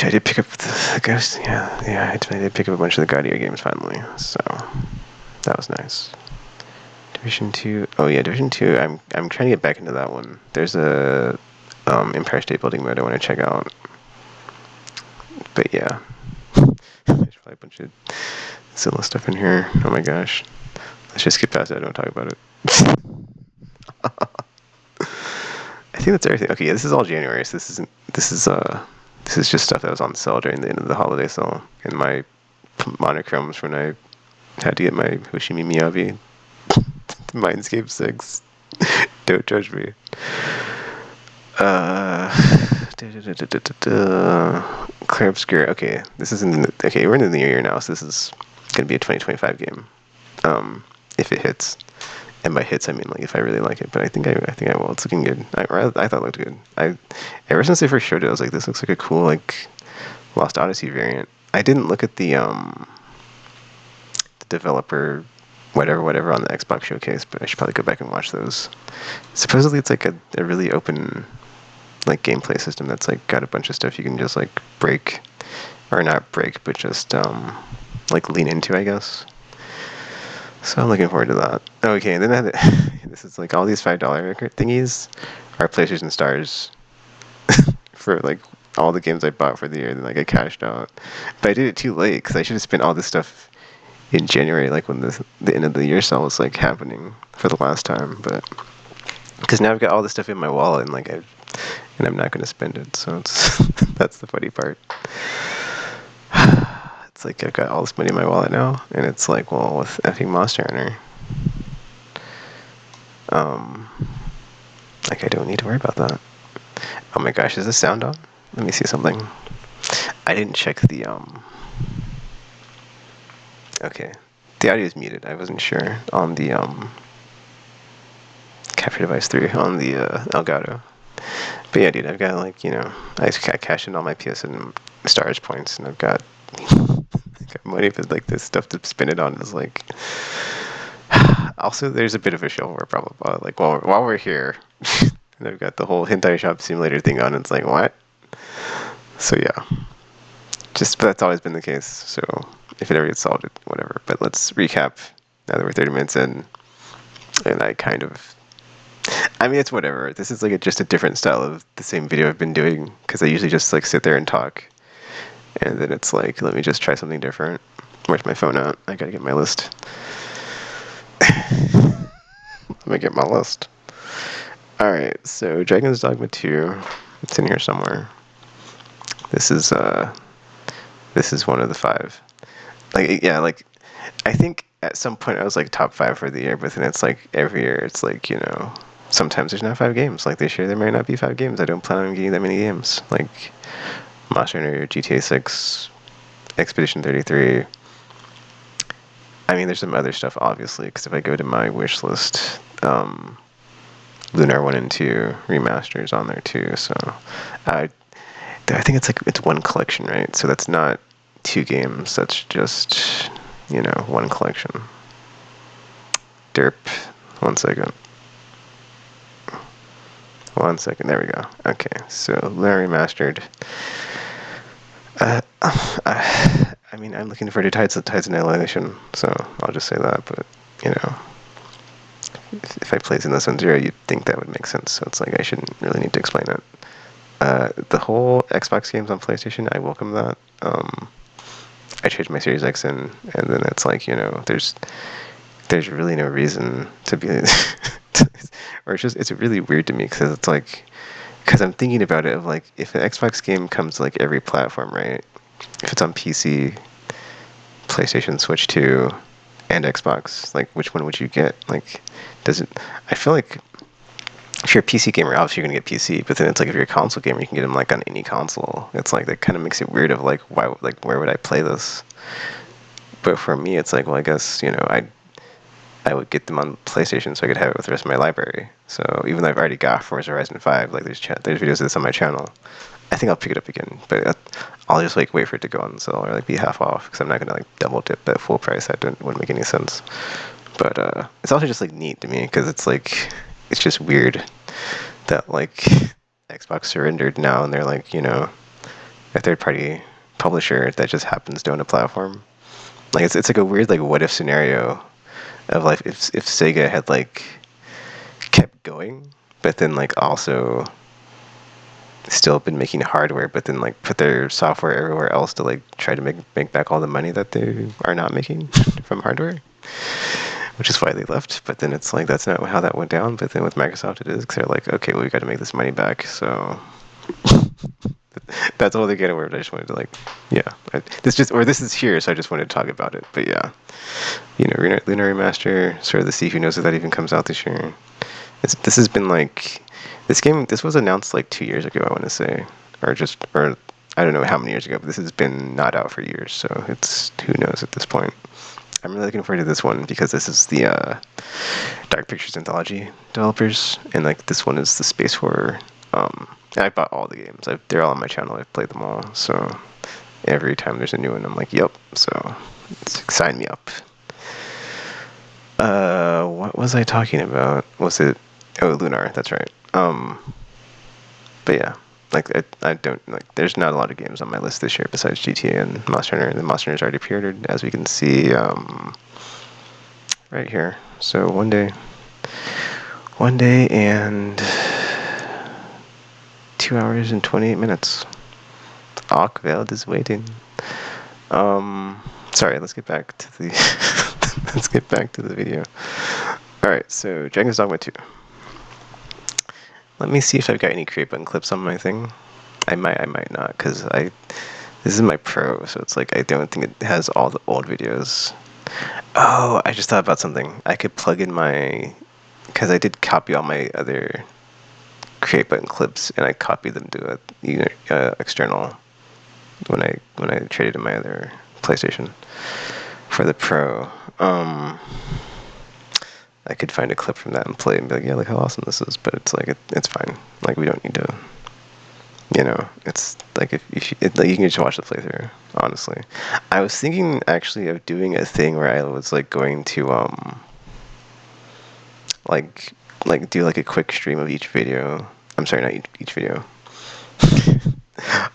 [SPEAKER 1] I did pick up the Ghost. Yeah, I did pick up a bunch of the God Eater games finally, so that was nice. Division 2. Oh yeah, Division 2. I'm trying to get back into that one. There's a Empire State Building mode I want to check out. But yeah, there's probably a bunch of Zilla stuff in here. Oh my gosh, let's just skip past it. I don't talk about it. I think that's everything. Okay, yeah, this is all January, so this is just stuff that was on sale during the end of the holiday sale, and my monochromes when I had to get my Hoshimi Miyabi Mindscape 6. Don't judge me. Clear Obscure. Okay, this is okay, we're in the new year now, so this is gonna be a 2025 game. If it hits. And by hits, I mean like if I really like it, but I think I will. It's looking good. I thought it looked good. Ever since they first showed it, I was like, this looks like a cool like Lost Odyssey variant. I didn't look at the developer whatever on the Xbox showcase, but I should probably go back and watch those. Supposedly it's like a really open like gameplay system that's like got a bunch of stuff you can just like break, or not break, but just like lean into, I guess. So I'm looking forward to that. Okay, and then this is like all these $5 thingies are PlayStation Stars for like all the games I bought for the year. Then like I cashed out, but I did it too late because I should have spent all this stuff in January, like when the end of the year sale was like happening for the last time. But because now I've got all this stuff in my wallet and like I'm not going to spend it. So it's that's the funny part. It's like I've got all this money in my wallet now, and it's like, well, with effing Monster Hunter, like I don't need to worry about that. Oh my gosh, is this sound on? Let me see something. I didn't check the Okay, the audio is muted. I wasn't sure on the Capture Device 3 on the Elgato. But yeah, dude, I've got like, I cashed in all my PSN Stars points, and I've got money for like this stuff to spend it on. Is like, also there's a bit of a shovelware problem. Like while we're here, and I've got the whole hentai shop simulator thing on. And it's like, what? So yeah, but that's always been the case. So if it ever gets solved, whatever. But let's recap now that we're 30 minutes in, and I mean, it's whatever. This is like just a different style of the same video I've been doing, because I usually just like sit there and talk, and then it's like, let me just try something different. Where's my phone at? I gotta get my list. Let me get my list. Alright, so Dragon's Dogma 2. It's in here somewhere. This is one of the 5. Like, yeah, like, I think at some point I was like top 5 for the year, but then it's like every year it's like, sometimes there's not 5 games. Like this year there might not be 5 games. I don't plan on getting that many games. Like Monster Hunter, GTA 6, Expedition 33. I mean, there's some other stuff, obviously, because if I go to my wish list, Lunar 1 and 2 remasters on there too. So I think it's one collection, right? So that's not 2 games. That's just, one collection. Derp. 1 second. 1 second. There we go. Okay, so Lunar remastered. I mean, I'm looking for the Tides of Annihilation, so I'll just say that, but, if I played in this 1-0, you'd think that would make sense, so it's like I shouldn't really need to explain it. The whole Xbox games on PlayStation, I welcome that. I traded my Series X in, and then it's like, there's really no reason to be, or it's really weird to me because it's like, because I'm thinking about it of like, if an Xbox game comes to like every platform, right? If it's on PC, PlayStation, Switch 2, and Xbox, like which one would you get? Like, does it? I feel like if you're a PC gamer, obviously you're gonna get PC, but then it's like if you're a console gamer, you can get them like on any console. It's like that kind of makes it weird of like why, like where would I play this? But for me, it's like, well, I guess I would get them on PlayStation so I could have it with the rest of my library. So even though I've already got Forza Horizon 5, like there's videos of this on my channel, I think I'll pick it up again. But I'll just like wait for it to go on sale or like be half off because I'm not gonna like double dip at full price. That wouldn't make any sense. But it's also just like neat to me because it's like it's just weird that like Xbox surrendered now and they're like a third party publisher that just happens to own a platform. Like it's like a weird like what if scenario of like if Sega had like kept going, but then like also still been making hardware, but then like put their software everywhere else to like try to make back all the money that they are not making from hardware, which is why they left. But then it's like that's not how that went down. But then with Microsoft it is, because they're like, okay, well we got to make this money back, so that's all they get away with. I just wanted to like, this is here, so I just wanted to talk about it. But yeah, Lunar Remaster, sort of the see who knows if that even comes out this year. This has been like, this was announced like 2 years ago, I want to say, or I don't know how many years ago, but this has been not out for years, so it's who knows at this point. I'm really looking forward to this one because this is the Dark Pictures Anthology developers, and like this one is the space horror. And I bought all the games. They're all on my channel. I've played them all. So every time there's a new one, I'm like, yep. So sign me up. What was I talking about? Was it? Oh, Lunar. That's right. But yeah, like I don't like. There's not a lot of games on my list this year besides GTA and Monster Hunter. The Monster Hunter's already pre-ordered, as we can see right here. So one day and 2 hours and 28 minutes. Arkveld is waiting. Sorry, let's get back to the video. Alright, so Dragon's Dogma 2. Let me see if I've got any create button clips on my thing. I might not, because this is my pro, so it's like I don't think it has all the old videos. Oh, I just thought about something. I could plug in because I did copy all my other create button clips, and I copied them to a external when I traded in my other PlayStation for the Pro. I could find a clip from that and play it and be like, yeah, look how awesome this is. But it's like it's fine. Like we don't need to. It's like if you can just watch the playthrough. Honestly, I was thinking actually of doing a thing where I was like going to like do like a quick stream of each video. I'm sorry, not each video.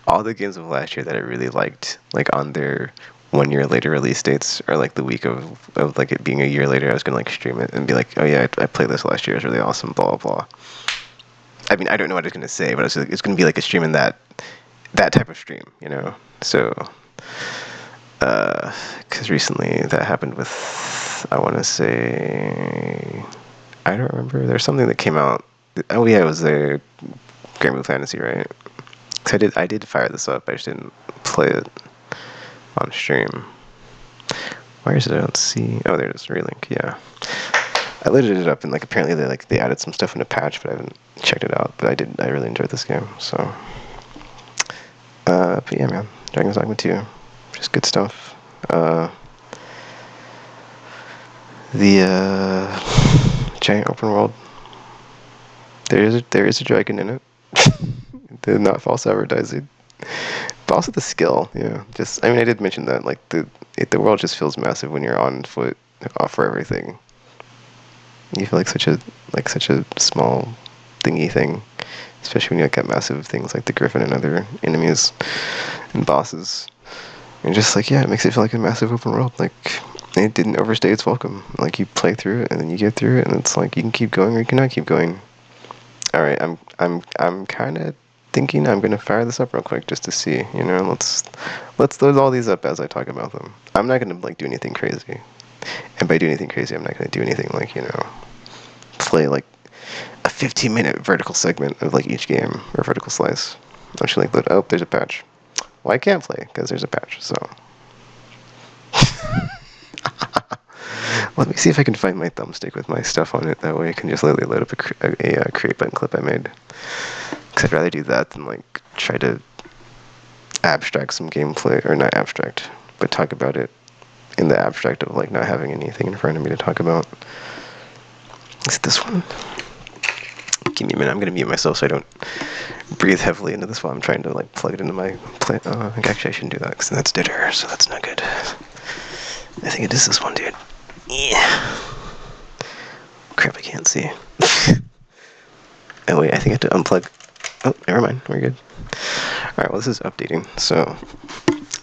[SPEAKER 1] All the games of last year that I really liked, like on their 1 year later release dates, or like the week of like it being a year later, I was gonna like stream it and be like, oh yeah, I played this last year, it was really awesome, blah blah blah. I mean, I don't know what I was gonna say, but it's gonna be like a stream in that type of stream, So, because recently that happened with, I want to say, I don't remember. There's something that came out. Oh yeah, it was the Grand Blue Fantasy, right? Cause I did fire this up. I just didn't play it on stream. Where is it? I don't see. Oh, there it is. Relink. Yeah, I loaded it up and like apparently they added some stuff in a patch, but I haven't checked it out. But I really enjoyed this game. So, but yeah, man, Dragon's Dogma 2, just good stuff. The giant open world. There is a dragon in it. Did not false advertising. But also the skill, I mean, I did mention that, like, the world just feels massive when you're on foot, for everything. You feel like such a small, thingy thing, especially when you got massive things like the Griffin and other enemies and bosses. And just like, yeah, it makes it feel like a massive open world. Like, it didn't overstay its welcome. Like, you play through it and then you get through it, and it's like you can keep going or you cannot keep going. All right, I'm kind of thinking I'm gonna fire this up real quick just to see. Let's load all these up as I talk about them. I'm not gonna like do anything crazy, and by do anything crazy, I'm not gonna do anything like play like a 15-minute vertical segment of like each game or vertical slice. I should like load. Oh, there's a patch. Well, I can't play because there's a patch. So let me see if I can find my thumbstick with my stuff on it. That way I can just literally load up a create button clip I made. Because I'd rather do that than like try to abstract some gameplay, or not abstract, but talk about it in the abstract of like not having anything in front of me to talk about. Is it this one? Give me a minute. I'm gonna mute myself so I don't breathe heavily into this while I'm trying to like plug it into my play. Actually, I shouldn't do that because that's dead air, so that's not good. I think it is this one, dude. Yeah. Crap, I can't see. Oh wait, I think I have to unplug. Oh, never mind. We're good. Alright, well, this is updating, so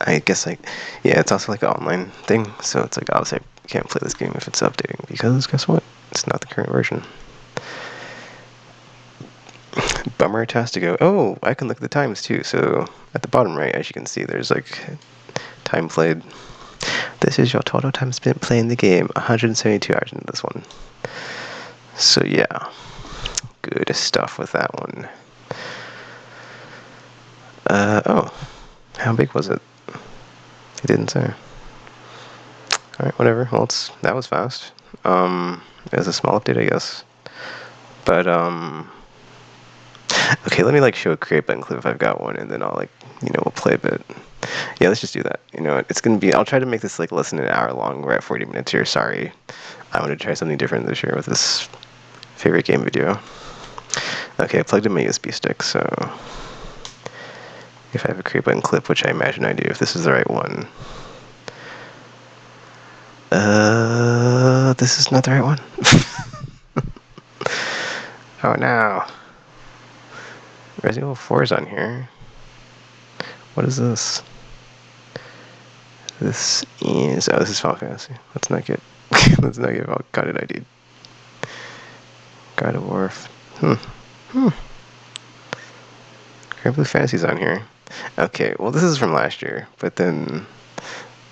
[SPEAKER 1] I guess yeah, it's also like an online thing, so it's like obviously I can't play this game if it's updating, because guess what? It's not the current version. Bummer task to go. Oh, I can look at the times too, so at the bottom right, as you can see, there's like time played. This is your total time spent playing the game, 172 hours into this one. So yeah, good stuff with that one. Oh, how big was it? It didn't say. Alright, whatever. Well, that was fast. It was a small update, I guess. But, okay, let me, like, show a create button clip if I've got one, and then I'll, like, we'll play a bit. Yeah, let's just do that. It's gonna be, I'll try to make this, like, less than an hour long. We're at 40 minutes here, sorry. I want to try something different this year with this favorite game video. Okay, I plugged in my USB stick, so if I have a create button clip, which I imagine I do, if this is the right one. This is not the right one. Oh no. Resident Evil 4 is on here. What is this? This is Final Fantasy. Let's not get let's not get all got it ID. God of War. Grand Blue Fantasy's on here. Okay, well this is from last year, but then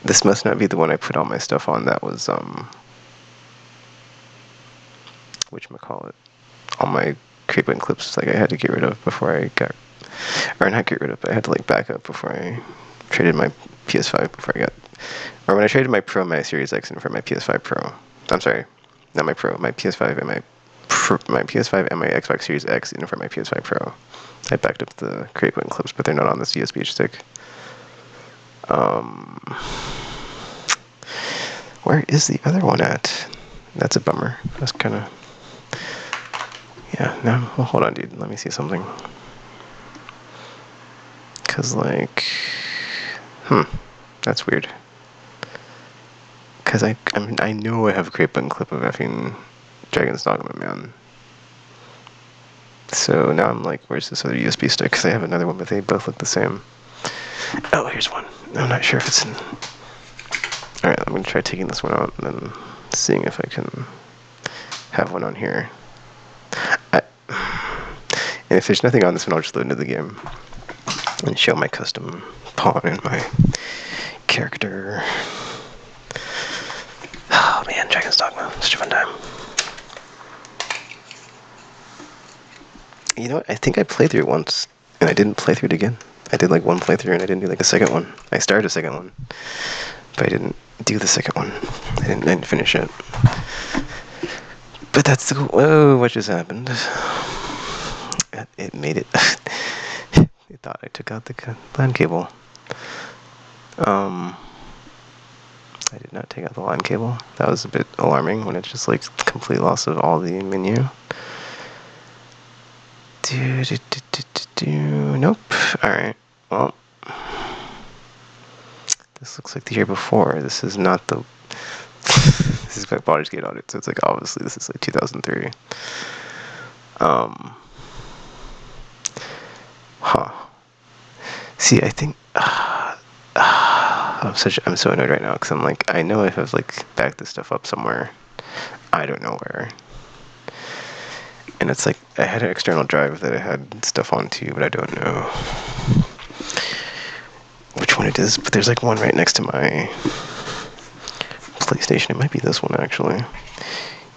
[SPEAKER 1] this must not be the one I put all my stuff on. That was whatchamacallit, all my create button clips like I had to get rid of before I got, or not get rid of, but I had to like back up before I traded my PS5 before I got, or when I traded my Pro, my Series X in for my PS5 Pro. I'm sorry, not my Pro, my PS5 and my PS5 and my Xbox Series X in for my PS5 Pro. I backed up the create button clips, but they're not on this USB stick. Where is the other one at? That's a bummer. That's kind of, yeah, no, well, hold on, dude. Let me see something. Because, like, that's weird. Because I know I have a create button clip of effing Dragon's Dogma, man. So now I'm like, where's this other USB stick? Because I have another one, but they both look the same. Oh, here's one. I'm not sure if it's in. Alright, I'm going to try taking this one out and then seeing if I can have one on here. And if there's nothing on this one, I'll just load into the game and show my custom pawn and my character. Oh man, Dragon's Dogma, such a fun time. You know what, I think I played through it once, and I didn't play through it again. I did like one playthrough, and I didn't do like a second one. I started a second one, but I didn't do the second one. I didn't finish it. But that's the cool. Whoa, what just happened? It made it. It thought I took out the LAN cable. I did not take out the LAN cable. That was a bit alarming when it's just like complete loss of all the menu. Nope. Alright. Well, this looks like the year before. This is not the. This is like Baldur's Gate audit, so it's like obviously this is like 2003. See, I think I'm so annoyed right now because I'm like, I know if I've like backed this stuff up somewhere, I don't know where. And it's like I had an external drive that I had stuff onto, but I don't know which one it is. But there's like one right next to my PlayStation. It might be this one actually.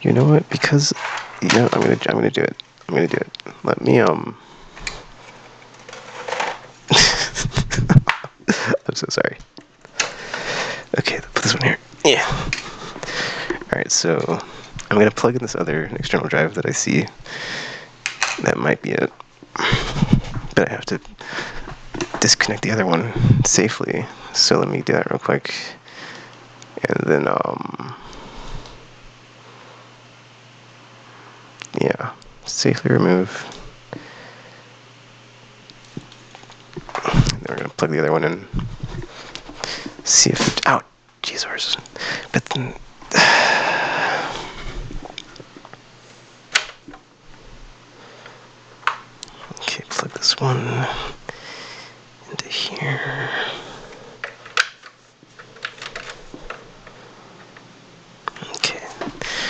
[SPEAKER 1] You know what? Because I'm gonna do it. I'm gonna do it. Let me I'm so sorry. Okay, put this one here. Yeah. Alright, so I'm gonna plug in this other external drive that I see. That might be it. But I have to disconnect the other one safely. So let me do that real quick. And then yeah, safely remove. Then we're gonna plug the other one in. See if out. Jeez, horse. But then okay, plug this one into here. Okay,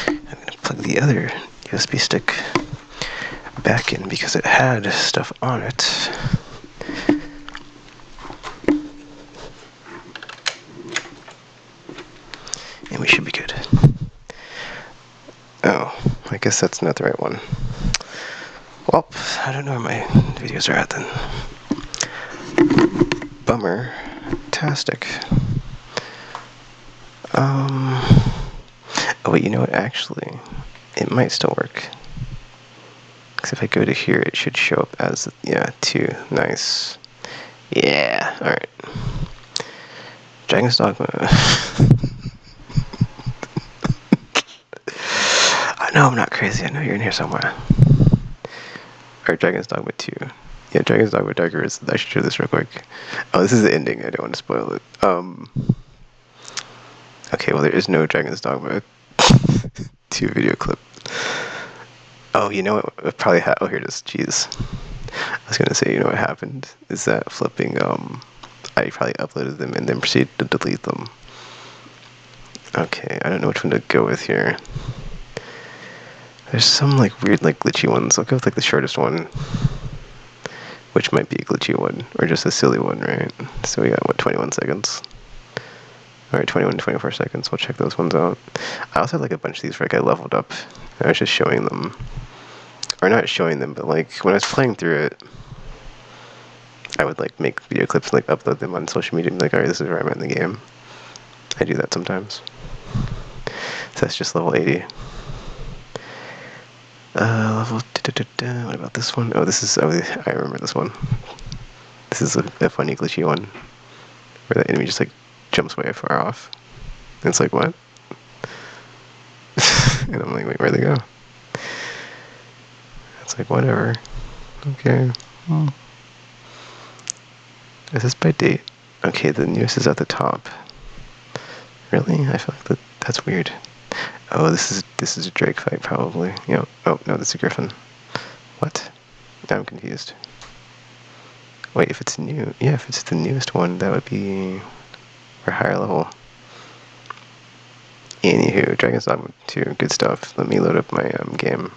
[SPEAKER 1] I'm gonna plug the other USB stick back in because it had stuff on it. And we should be good. Oh, I guess that's not the right one. Well, I don't know where my videos are at then. Bummer-tastic. Oh wait, you know what, actually, it might still work. Because if I go to here, it should show up as, yeah, 2. Nice. Yeah, alright. Dragon's Dogma. I know I'm not crazy, I know you're in here somewhere. Alright, Dragon's Dogma 2. Yeah, Dragon's Dogma Darker is, I should show this real quick. Oh, this is the ending, I don't want to spoil it. Okay, well there is no Dragon's Dogma 2 video clip. Oh, you know what probably oh, here it is, jeez. I was gonna say, you know what happened? Is that flipping, I probably uploaded them and then proceeded to delete them. Okay, I don't know which one to go with here. There's some, like, weird, like, glitchy ones. I'll go with, like, the shortest one. Which might be a glitchy one, or just a silly one, right? So we got, what, 21 seconds? Alright, 21 to 24 seconds. We'll check those ones out. I also had, like, a bunch of these where, like, I leveled up. And I was just showing them. Or not showing them, but, like, when I was playing through it, I would, like, make video clips and, like, upload them on social media and be like, alright, this is where I'm at in the game. I do that sometimes. So that's just level 80. Level... What about this one? Oh, this is... Oh, I remember this one. This is a funny, glitchy one. Where the enemy just, like, jumps way far off. And it's like, what? And I'm like, wait, where'd they go? It's like, whatever. Okay. Is this by date? Okay, the news is at the top. Really? I feel like that's weird. Oh, this is a Drake fight, probably. Yeah. Oh, no, that's a Griffin. What? Now I'm confused. Wait, if it's new... Yeah, if it's the newest one, that would be... or higher level. Anywho, Dragon's Dogma 2, good stuff. Let me load up my game.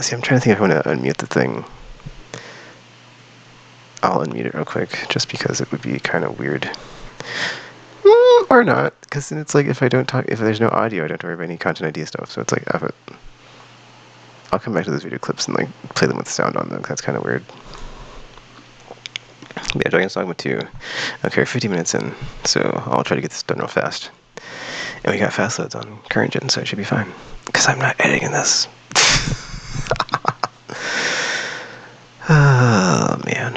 [SPEAKER 1] See, I'm trying to think if I want to unmute the thing. I'll unmute it real quick, just because it would be kind of weird. Or not, because then it's like if I don't talk, if there's no audio, I don't have to worry about any content ID stuff, so it's like, F it. I'll come back to those video clips and like play them with sound on them, that's kind of weird. But yeah, Dragon's Dogma 2. Okay, we're 50 minutes in, so I'll try to get this done real fast. And we got fast loads on current gen, so it should be fine. Because I'm not editing this. Oh, man.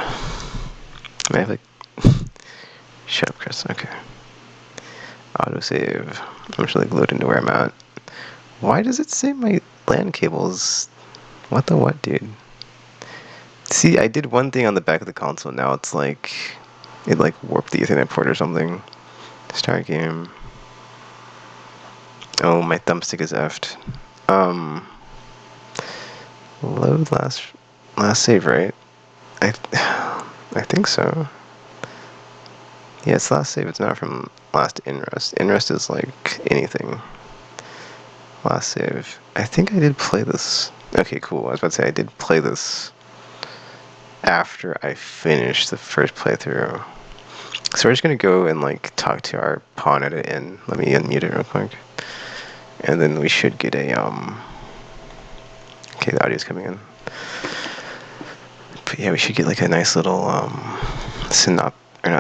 [SPEAKER 1] I have like... Shut up, Chris. Okay. Autosave. I'm just like load into where I'm at. Why does it say my LAN cables? What the what, dude? See, I did one thing on the back of the console. Now it's like... It like warped the Ethernet port or something. Start game. Oh, my thumbstick is effed. Load last save, right? I think so. Yeah, it's last save. It's not from last inrest. Inrest is like anything. Last save. I think I did play this. Okay, cool. I was about to say I did play this after I finished the first playthrough. So we're just gonna go and like talk to our pawn at it in. Let me unmute it real quick. And then we should get a Okay, the audio's coming in. But yeah, we should get like a nice little not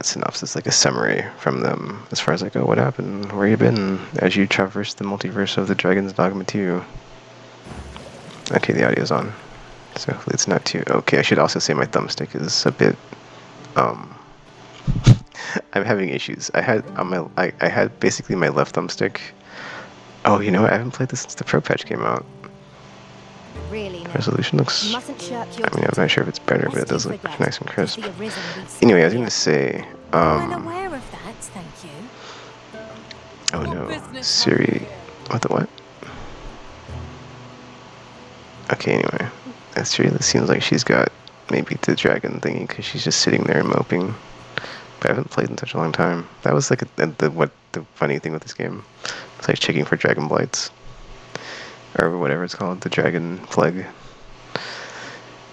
[SPEAKER 1] synopsis, like a summary from them as far as like, oh, what happened, where you been as you traverse the multiverse of the Dragon's Dogma 2. Okay, the audio's on, so hopefully it's not too. Okay, I should also say my thumbstick is a bit I'm having issues. I had basically my left thumbstick. Oh, you know what? I haven't played this since the Pro Patch came out.
[SPEAKER 2] Really,
[SPEAKER 1] Resolution looks.
[SPEAKER 2] you mustn't shirk your
[SPEAKER 1] I mean, I'm not sure if it's better, but it does look nice and crisp. Anyway, I was gonna say.
[SPEAKER 2] I'm aware of that, thank you.
[SPEAKER 1] Oh no, Siri. What the what? Okay, anyway, Siri seems like she's got maybe the dragon thingy because she's just sitting there moping. But I haven't played in such a long time. That was like the funny thing with this game. It's like checking for dragon blights. Or whatever it's called, the dragon plague.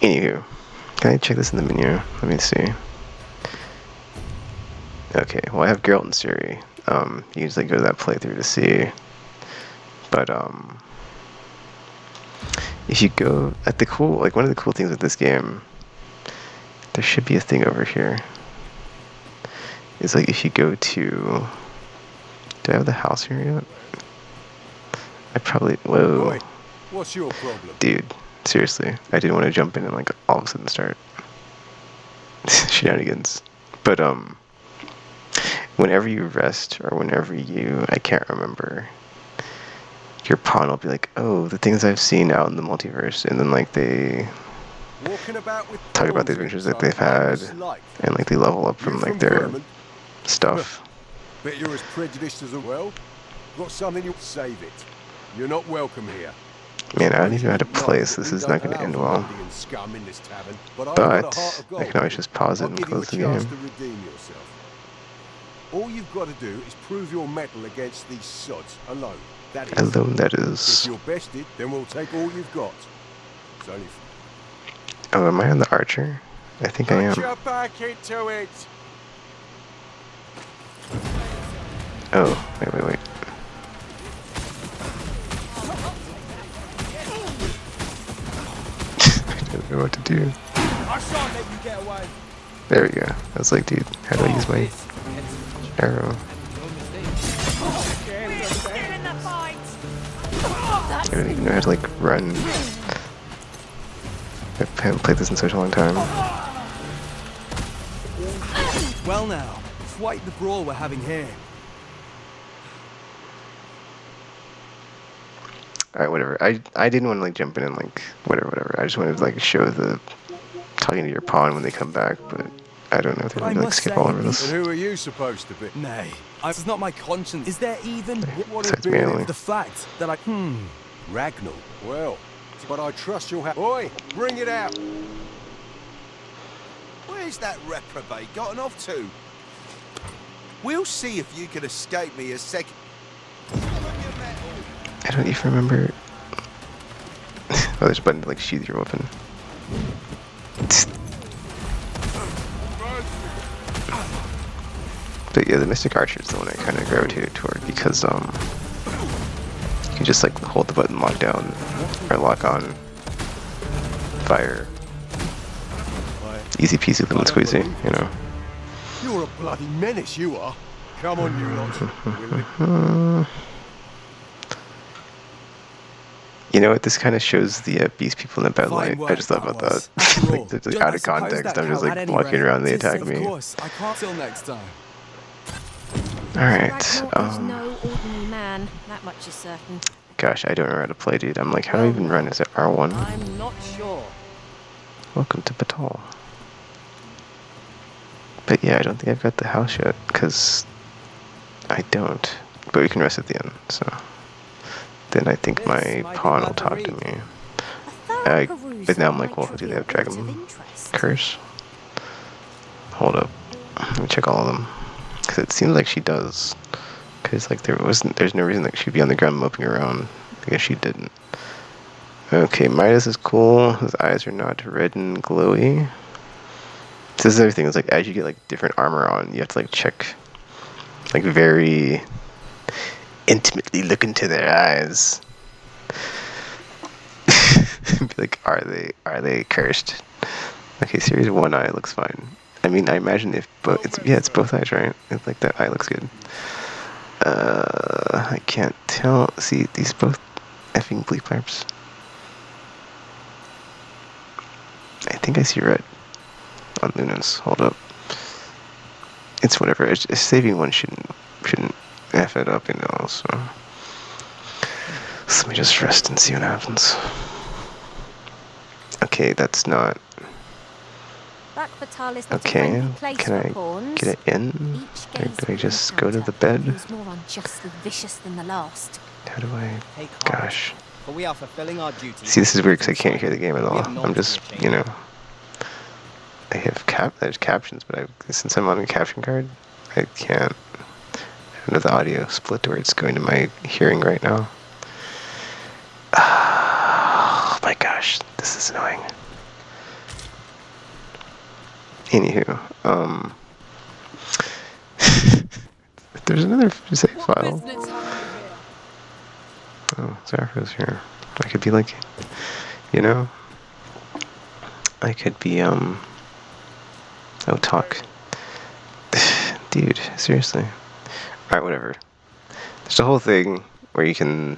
[SPEAKER 1] Anywho, can I check this in the menu? Let me see. Okay, well I have Geralt and Ciri. You usually go to that playthrough to see. But if you go at the one of the cool things with this game, there should be a thing over here. It's like if you go to, do I have the house here yet? I probably, whoa.
[SPEAKER 3] Boy, what's your problem?
[SPEAKER 1] Dude, seriously, I didn't want to jump in and like all of a sudden start shenanigans. But whenever you rest or whenever I can't remember, your pawn will be like, oh, the things I've seen out in the multiverse, and then like they talk about the adventures that they've had, and like they level up from like their stuff.
[SPEAKER 3] Bet you're as prejudiced as well. Got something you'll save it. You're not welcome here.
[SPEAKER 1] Man, I don't even know how to play, so this is not going to end well. But I can always just pause it and close the game.
[SPEAKER 3] All you've got to do is prove your mettle against these sods alone. That is.
[SPEAKER 1] Alone, that is.
[SPEAKER 3] If you're bested, then we'll take all you've got. It's only.
[SPEAKER 1] Oh, am I on the archer? I think I am.
[SPEAKER 3] Put your back into it.
[SPEAKER 1] Oh, wait. I don't know what to do.
[SPEAKER 4] I shan't let you get away.
[SPEAKER 1] There we go. I was like, dude, how do I use my arrow? I don't even know how to like run. I haven't played this in such a long time.
[SPEAKER 4] Well now, quite the brawl we're having here.
[SPEAKER 1] Alright, whatever. I didn't want to like jump in and like whatever. I just wanted to like show the talking to your pawn when they come back, but I don't know if they're going to like skip all over this.
[SPEAKER 3] And who are you supposed to be?
[SPEAKER 4] Nay, it's not my conscience. Is there even
[SPEAKER 1] Besides me only.
[SPEAKER 4] the fact that I
[SPEAKER 3] Ragnar. Well, but I trust you'll have. Oi, bring it out.
[SPEAKER 5] Where's that reprobate gotten off to? We'll see if you can escape me a second.
[SPEAKER 1] I don't even remember. Oh, there's a button to like sheath your weapon. But yeah, the Mystic Archer is the one I kind of gravitated toward because you can just like hold the button, lock down, or lock on, fire. Easy peasy lemon squeezy, you know.
[SPEAKER 3] You're a bloody menace, you are. Come on, you lot.
[SPEAKER 1] You know what? This kind of shows the Beast People in the bed light. I just thought about that. Like, they're just out of context. I'm just like walking around, they attack me. Alright.
[SPEAKER 2] No ordinary man, that much is certain.
[SPEAKER 1] Gosh, I don't know how to play, dude. I'm like, how do I even run? Is it R1?
[SPEAKER 2] I'm not sure.
[SPEAKER 1] Welcome to Batal. But yeah, I don't think I've got the house yet, because I don't. But we can rest at the end, so. Then I think my pawn will talk to me. But now I'm like, well, do they have Dragon Curse? Hold up. Let me check all of them. Because it seems like she does. Because like there's no reason that she'd be on the ground moping around. I guess she didn't. Okay, Midas is cool. His eyes are not red and glowy. This is the other thing, is like as you get like different armor on, you have to like check like very intimately look into their eyes. Be like, are they cursed? Okay, series 1 eye looks fine. I mean, I imagine if both, it's both eyes, right? It's like that eye looks good. I can't tell. See, these both effing bleep pipes. I think I see red on Luna's. Hold up. It's whatever. It's saving one shouldn't F it up, you know, so let me just rest and see what happens. Okay, that's not...
[SPEAKER 2] Back Vitalis not a
[SPEAKER 1] Okay,
[SPEAKER 2] friendly place
[SPEAKER 1] can
[SPEAKER 2] for
[SPEAKER 1] I
[SPEAKER 2] pawns.
[SPEAKER 1] get it in?
[SPEAKER 2] Each
[SPEAKER 1] Or
[SPEAKER 2] gaze
[SPEAKER 1] do I
[SPEAKER 2] we
[SPEAKER 1] just go to the
[SPEAKER 2] encounter
[SPEAKER 1] bed?
[SPEAKER 2] proves more unjustly vicious than the last.
[SPEAKER 1] How do I...
[SPEAKER 6] Take heart,
[SPEAKER 1] Gosh.
[SPEAKER 6] for we are fulfilling our duty.
[SPEAKER 1] See, this is weird because I can't hear the game at all.
[SPEAKER 6] We have naught
[SPEAKER 1] I'm
[SPEAKER 6] to be
[SPEAKER 1] just,
[SPEAKER 6] ashamed
[SPEAKER 1] you know...
[SPEAKER 6] of.
[SPEAKER 1] There's captions, but since I'm on a caption card, I can't... I have the audio split to where it's going to my hearing right now. Oh my gosh, this is annoying. Anywho, there's another save file. Oh, Zarfo's here. I could be like, you know, I could be, oh, talk. Dude, seriously. Alright, whatever. There's a whole thing where you can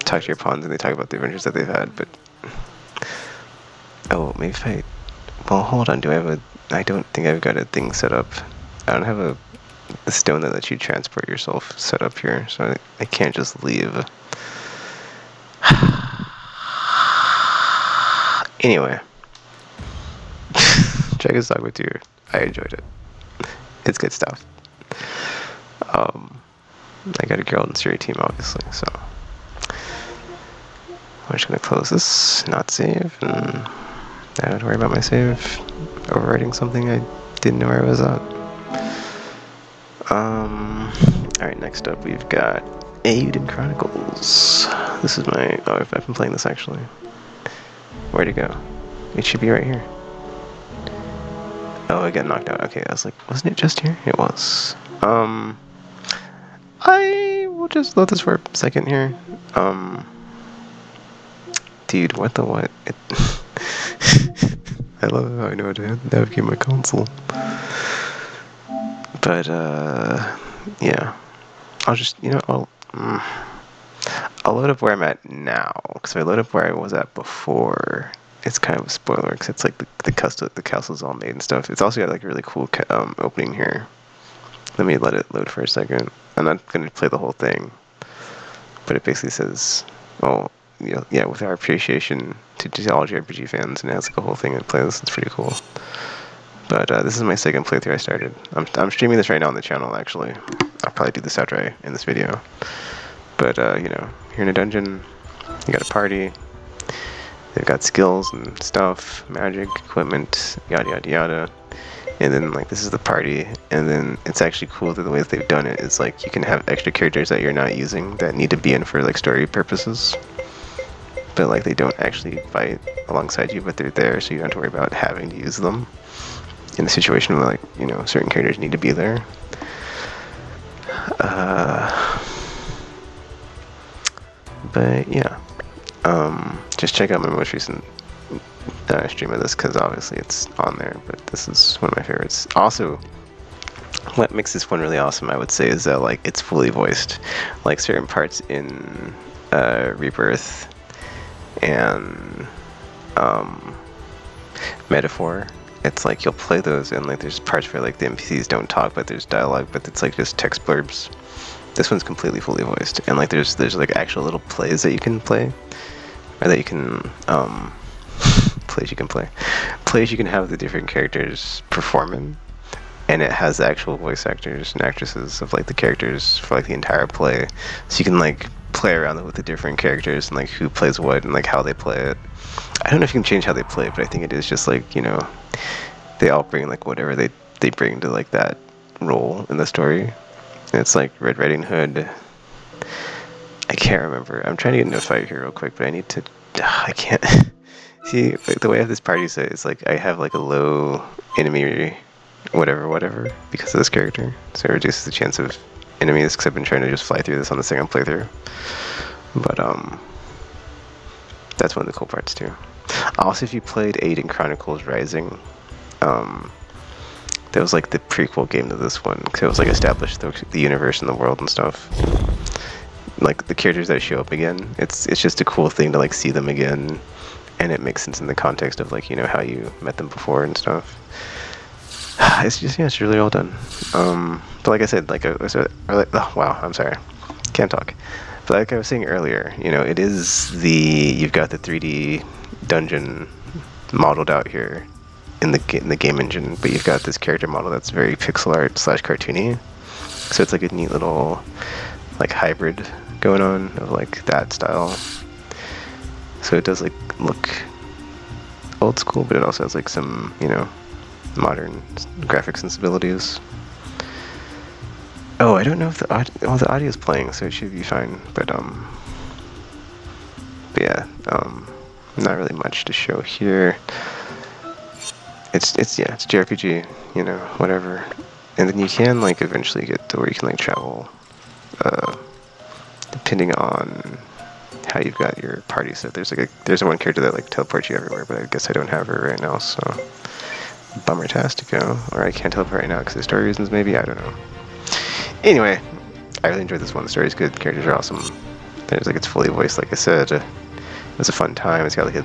[SPEAKER 1] talk to your pawns and they talk about the adventures that they've had, but... Oh, maybe if I... Well, hold on, do I have a... I don't think I've got a thing set up. I don't have a stone that lets you transport yourself set up here, so I can't just leave. Anyway. Check this Dogma 2. I enjoyed it. It's good stuff. I got a girl in the Siri team, obviously, so... I'm just gonna close this, not save, and... I don't worry about my save. Overwriting something I didn't know where I was at. Alright, next up we've got Eiyuden Chronicles. This is my... Oh, I've been playing this actually. Where'd it go? It should be right here. Oh, I got knocked out. Okay, I was like, wasn't it just here? It was. I will just let this for a second here. Dude, what the what? I love how I know how to navigate my console. But, yeah. I'll just, you know, I'll load up where I'm at now. Because if I load up where I was at before, it's kind of a spoiler. Because it's like the castle's all made and stuff. It's also got like a really cool opening here. Let me let it load for a second. I'm not going to play the whole thing. But it basically says, well, you know, yeah, with our appreciation to all JRPG fans, and it has like a whole thing in playlist. It's pretty cool. But this is my second playthrough I started. I'm streaming this right now on the channel, actually. I'll probably do this after I end this video. But, you know, you're in a dungeon, you got a party, they've got skills and stuff, magic, equipment, yada yada yada. And then, like, this is the party, and then it's actually cool that the way that they've done it is, like, you can have extra characters that you're not using that need to be in for, like, story purposes. But, like, they don't actually fight alongside you, but they're there, so you don't have to worry about having to use them in a situation where, like, you know, certain characters need to be there. But, yeah. Just check out my most recent stream of this, because obviously it's on there, but this is one of my favorites. Also, what makes this one really awesome, I would say, is that, like, it's fully voiced. Like, certain parts in Rebirth and Metaphor, it's like you'll play those and, like, there's parts where, like, the NPCs don't talk, but there's dialogue, but it's like just text blurbs. This one's completely fully voiced, and, like, there's like actual little plays that you can play, or that you can plays you can have the different characters perform in, and it has actual voice actors and actresses of, like, the characters for, like, the entire play, so you can, like, play around with the different characters and, like, who plays what and, like, how they play it. I don't know if you can change how they play it, but I think it is just, like, you know, they all bring, like, whatever they bring to, like, that role in the story. And it's like Red Riding Hood. I can't remember. I'm trying to get into a fight here real quick, but I need to... I can't... See, like, the way I have this party set is, like, I have, like, a low enemy whatever because of this character. So it reduces the chance of enemies, because I've been trying to just fly through this on the second playthrough. But, That's one of the cool parts too. Also, if you played Eiyuden Chronicles Rising, that was like the prequel game to this one, because it was like established the universe and the world and stuff. Like the characters that show up again, it's just a cool thing to like see them again, and it makes sense in the context of like, you know, how you met them before and stuff. It's just, yeah, it's really well done. But like I said, oh, wow, I'm sorry, can't talk. But like I was saying earlier, you know, it is you've got the 3D dungeon modeled out here in the game engine, but you've got this character model that's very pixel art / cartoony. So it's like a neat little like hybrid going on of like that style. So it does like look old school, but it also has like some, you know, modern graphic sensibilities. Oh, I don't know if the audio is playing, so it should be fine. But yeah, not really much to show here. It's JRPG, you know, whatever. And then you can like eventually get to where you can like travel, depending on how you've got your party set. There's one character that like teleports you everywhere, but I guess I don't have her right now, so bummer-tastico. Or I can't teleport right now because of story reasons, maybe, I don't know. Anyway, I really enjoyed this one. The story's good, characters are awesome. There's like, it's fully voiced, like I said. It was a fun time. It's got like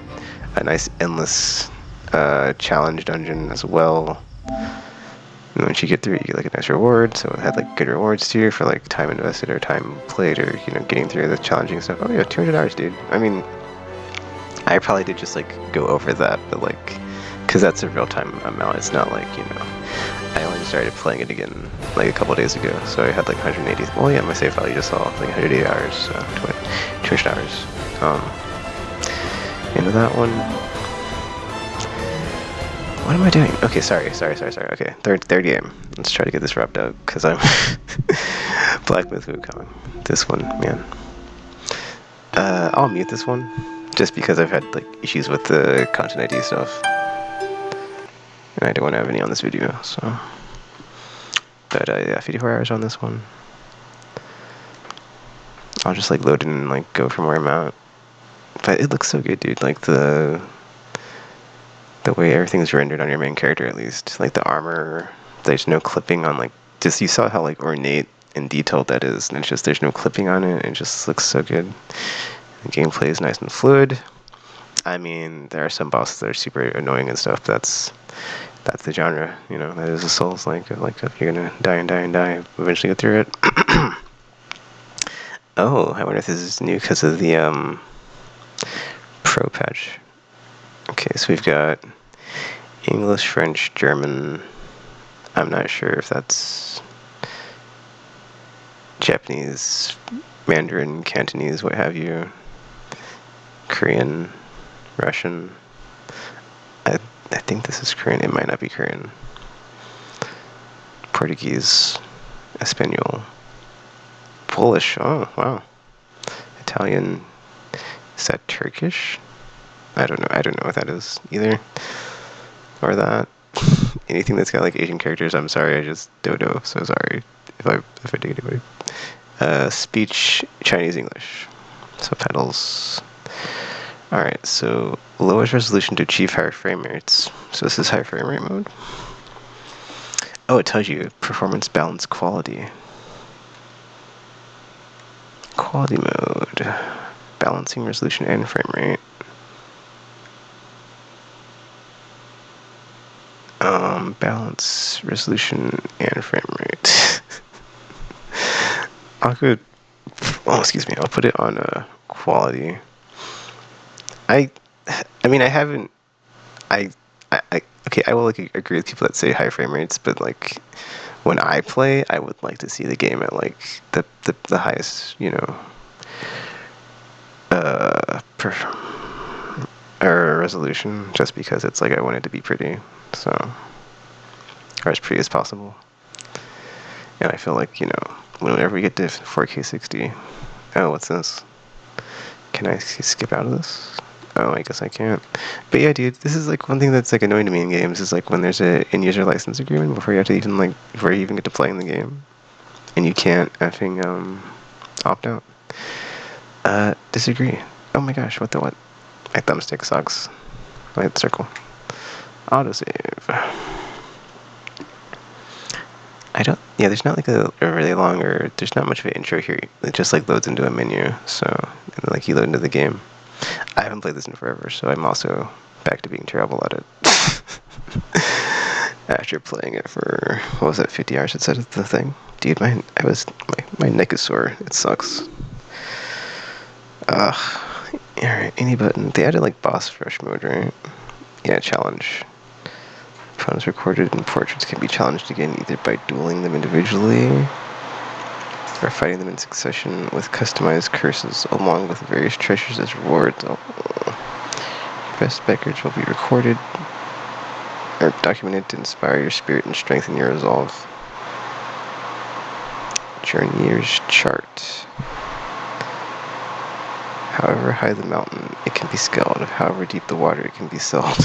[SPEAKER 1] a nice endless challenge dungeon as well. And once you get through it, you get like a nice reward. So it had like good rewards too for like time invested or time played, or, you know, getting through the challenging stuff. Oh yeah, 200 hours, dude. I mean, I probably did just like go over that, but like, because that's a real time amount. It's not like, you know, I only started playing it again like a couple days ago, so I had like 180. Well, yeah, my save file you just saw like 180 hours, so 200 hours into that one. What am I doing? Okay, sorry. Okay, third game. Let's try to get this wrapped up, because I'm Black Myth Wukong. This one, man. I'll mute this one, just because I've had like issues with the content ID stuff, and I don't want to have any on this video, so. But yeah, 54 hours on this one. I'll just like load in and like go from where I'm at. But it looks so good, dude. Like the way everything's rendered on your main character, at least. Like the armor, there's no clipping on like, just you saw how like ornate and detailed that is, and it's just, there's no clipping on it. It just looks so good. The gameplay is nice and fluid. I mean, there are some bosses that are super annoying and stuff, but that's the genre, you know. That is a Souls like if you're gonna die and die and die, eventually get through it. Oh, I wonder if this is new because of the pro patch. Okay, so we've got English, French, German. I'm not sure if that's Japanese, Mandarin, Cantonese, what have you. Korean, Russian. I think this is Korean. It might not be Korean. Portuguese, Espanol, Polish. Oh, wow. Italian. Is that Turkish? I don't know what that is either. Or that. Anything that's got like Asian characters, I'm sorry, I just don't know. So sorry if I dig anybody. Speech, Chinese, English. Subtitles. Alright, so lowest resolution to achieve higher frame rates. So this is high frame rate mode. Oh, it tells you performance, balance, quality. Quality mode. Balancing resolution and frame rate. Balance, resolution, and frame rate. I'll put it on quality. I mean, I haven't. Okay, I will like agree with people that say high frame rates, but like when I play, I would like to see the game at like the highest, you know, or resolution, just because it's like I want it to be pretty, so, or as pretty as possible. And I feel like, you know, whenever we get to 4K 60, oh, what's this? Can I skip out of this? Oh, I guess I can't. But yeah, dude, this is like one thing that's like annoying to me in games is like when there's a in-user license agreement before you even get to play in the game, and you can't effing opt out. Disagree. Oh my gosh, what the what? My thumbstick sucks. I hit circle. Autosave. I don't. Yeah, there's not like a really long or there's not much of an intro here. It just like loads into a menu. So and like you load into the game. I haven't played this in forever, so I'm also back to being terrible at it. After playing it for what was that, 50 hours? It said the thing. Dude, my neck is sore. It sucks. Alright, any button. They added like boss rush mode, right? Yeah, challenge. Opponents recorded in portraits can be challenged again either by dueling them individually or fighting them in succession with customized curses along with various treasures as rewards. Oh. Best records will be recorded or documented to inspire your spirit and strengthen your resolve. Journeyer's chart. However high the mountain, it can be scaled. However deep the water, it can be sailed.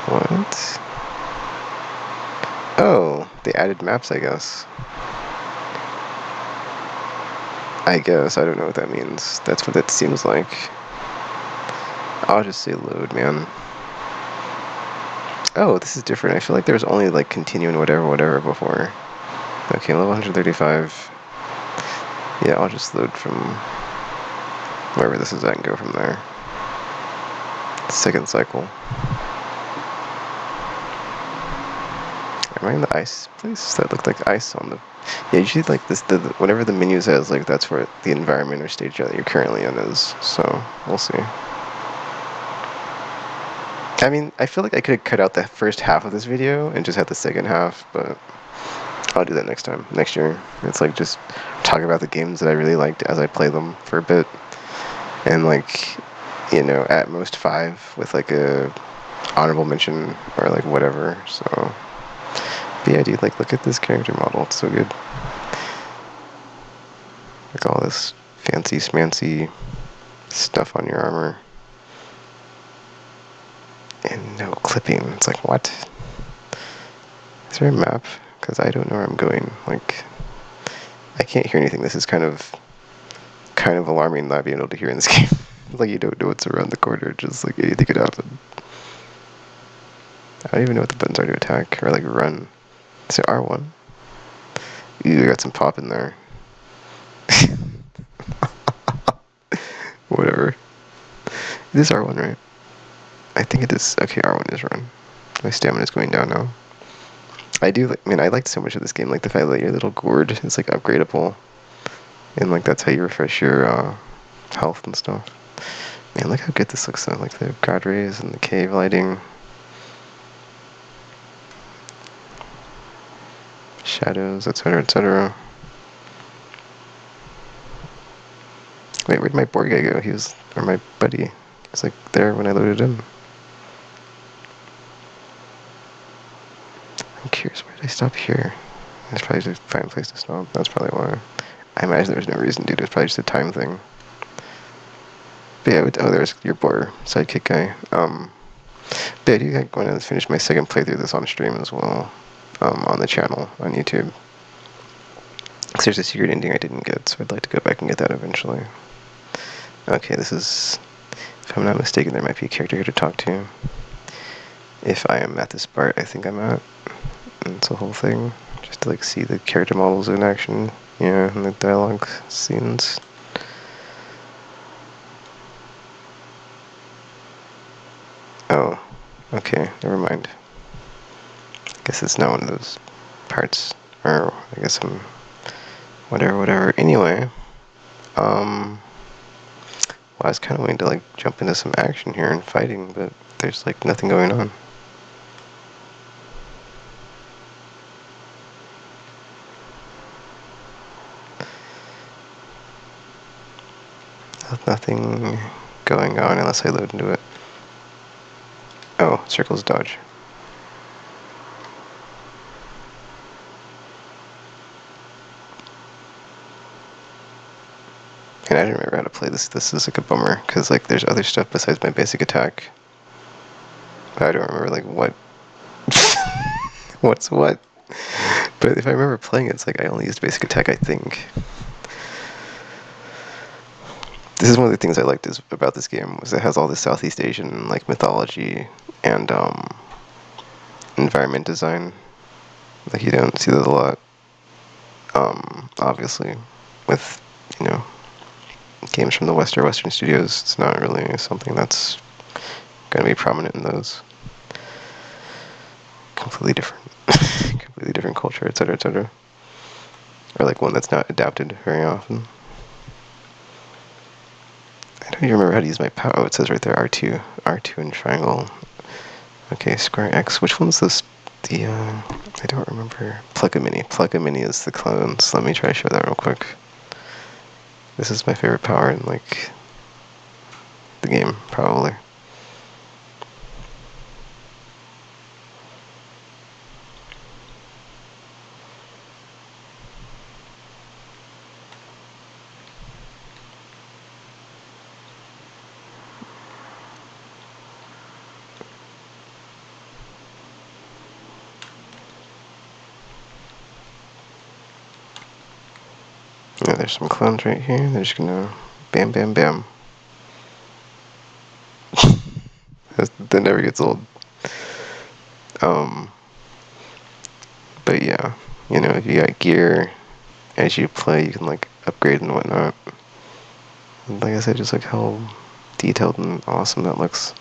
[SPEAKER 1] What? Oh, they added maps, I guess. I don't know what that means. That's what that seems like. I'll just say load, man. Oh, this is different. I feel like there was only like continue and whatever before. Okay, level 135. Yeah, I'll just load from wherever this is at and go from there. Second cycle. Am I in the ice place? That looked like ice on the... Yeah, usually like this, whatever the menu says, like that's where the environment or stage that you're currently in is. So, we'll see. I mean, I feel like I could have cut out the first half of this video and just had the second half, but I'll do that next time, next year. It's like just talk about the games that I really liked as I play them for a bit. And like, you know, at most 5 with like a honorable mention or like whatever, so... But yeah, dude, like look at this character model, it's so good. Like all this fancy smancy stuff on your armor. And no clipping. It's like, what? Is there a map? Because I don't know where I'm going. Like, I can't hear anything. This is kind of alarming not being able to hear in this game. Like, you don't know what's around the corner. Just, like, anything could happen. I don't even know what the buttons are to attack or, like, run. Is it R1? Ooh, I got some pop in there. Whatever. It is R1, right? I think it is. Okay, R1 is run. My stamina is going down now. I liked so much of this game, like the fact that your little gourd is like upgradable. And like that's how you refresh your health and stuff. Man, look how good this looks though. Like the god rays and the cave lighting. Shadows, etc, etc. Wait, where'd my board guy go? Or my buddy. He was like there when I loaded him. I'm curious, where did I stop here? That's probably just a fine place to stop. That's probably why. I imagine there's no reason, dude. It's probably just a time thing. But yeah, oh, there's your boar sidekick guy. But I do want to finish my second playthrough of this on stream as well. On the channel, on YouTube. Because there's a secret ending I didn't get, so I'd like to go back and get that eventually. Okay, this is... If I'm not mistaken, there might be a character here to talk to. If I am at this part, I think I'm at. And it's a whole thing. Just to like see the character models in action. Yeah, and the dialogue scenes. Oh, okay, never mind. I guess it's not one of those parts. Or, I guess I'm... Whatever. Anyway. Well, I was kind of waiting to like jump into some action here and fighting, but there's like nothing going on. Nothing going on unless I load into it. Oh, circles dodge. And I don't remember how to play this. This is like a bummer, because like there's other stuff besides my basic attack. But I don't remember like what. What's what. But if I remember playing it, it's like I only used basic attack, I think. this is one of the things I liked about this game, was it has all the Southeast Asian like mythology and environment design. Like you don't see that a lot, obviously, with, you know, games from the Western studios. It's not really something that's going to be prominent in those. Completely different, completely different culture, etc., etc. Or like one that's not adapted very often. I don't even remember how to use my power. Oh, it says right there R2, R2 and triangle. Okay, square X. Which one's this? The I don't remember. Plug a Mini. Plug a Mini is the clone. So let me try to show that real quick. This is my favorite power in like the game, probably. Yeah, there's some clones right here. They're just gonna bam, bam, bam. That never gets old. But yeah, you know, if you got gear as you play, you can like upgrade and whatnot. And like I said, just like how detailed and awesome that looks.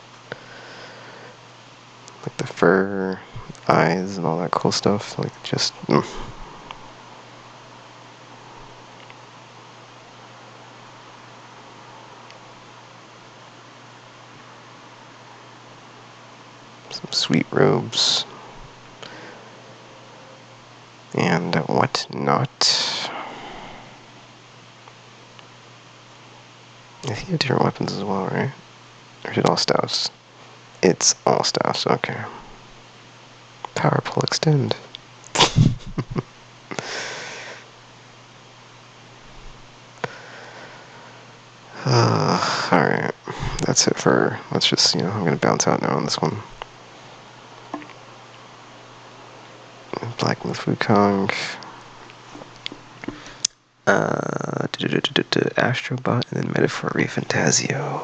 [SPEAKER 1] Like the fur, eyes, and all that cool stuff. Like just. Some sweet robes. And whatnot. I think you have different weapons as well, right? Or is it all staffs? It's all staffs, okay. Power pull extend. Alright. That's it for. Let's just, you know, I'm gonna bounce out now on this one. Black Myth Wukong. Astro Bot, and then Metaphor Refantazio.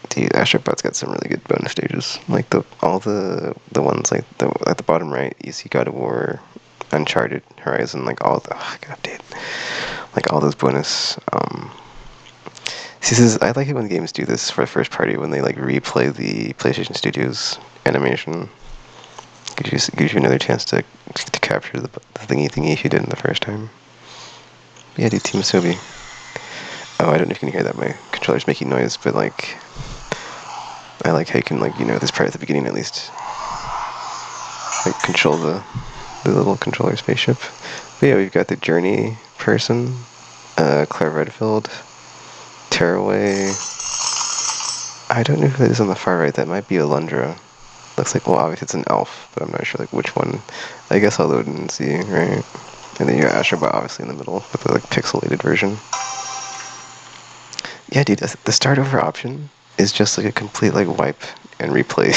[SPEAKER 1] Dude, Astro Bot's got some really good bonus stages. Like all the ones like at the bottom right, you see God of War, Uncharted, Horizon, like all the God, dude, like all those bonus. See, this is, I like it when games do this for the first party, when they like replay the PlayStation Studios animation. Gives you another chance to capture the thingy you did in the first time. But yeah, dude, Team Sobi. Oh, I don't know if you can hear that. My controller's making noise, but like, I like how you can, like, you know, this part at the beginning at least, like control the little controller spaceship. But yeah, we've got the Journey person, Claire Redfield, Tearaway. I don't know who that is on the far right. That might be Alundra. Looks like, well, obviously it's an elf, but I'm not sure like which one. I guess I'll load in and see, right? And then you got Astro Bot obviously in the middle with the like pixelated version. Yeah, dude, the start over option is just like a complete like wipe and replay.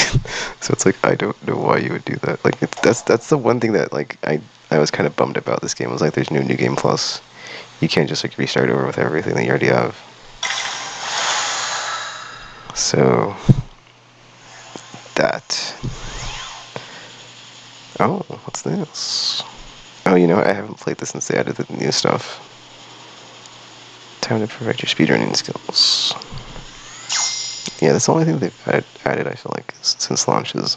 [SPEAKER 1] So it's like, I don't know why you would do that. Like that's the one thing that like I was kind of bummed about this game, was like there's no new game plus. You can't just like restart over with everything that you already have. So that. Oh, what's this? Oh, you know what? I haven't played this since they added the new stuff. Time to perfect your speedrunning skills. Yeah, that's the only thing they've added, I feel like, since launch is,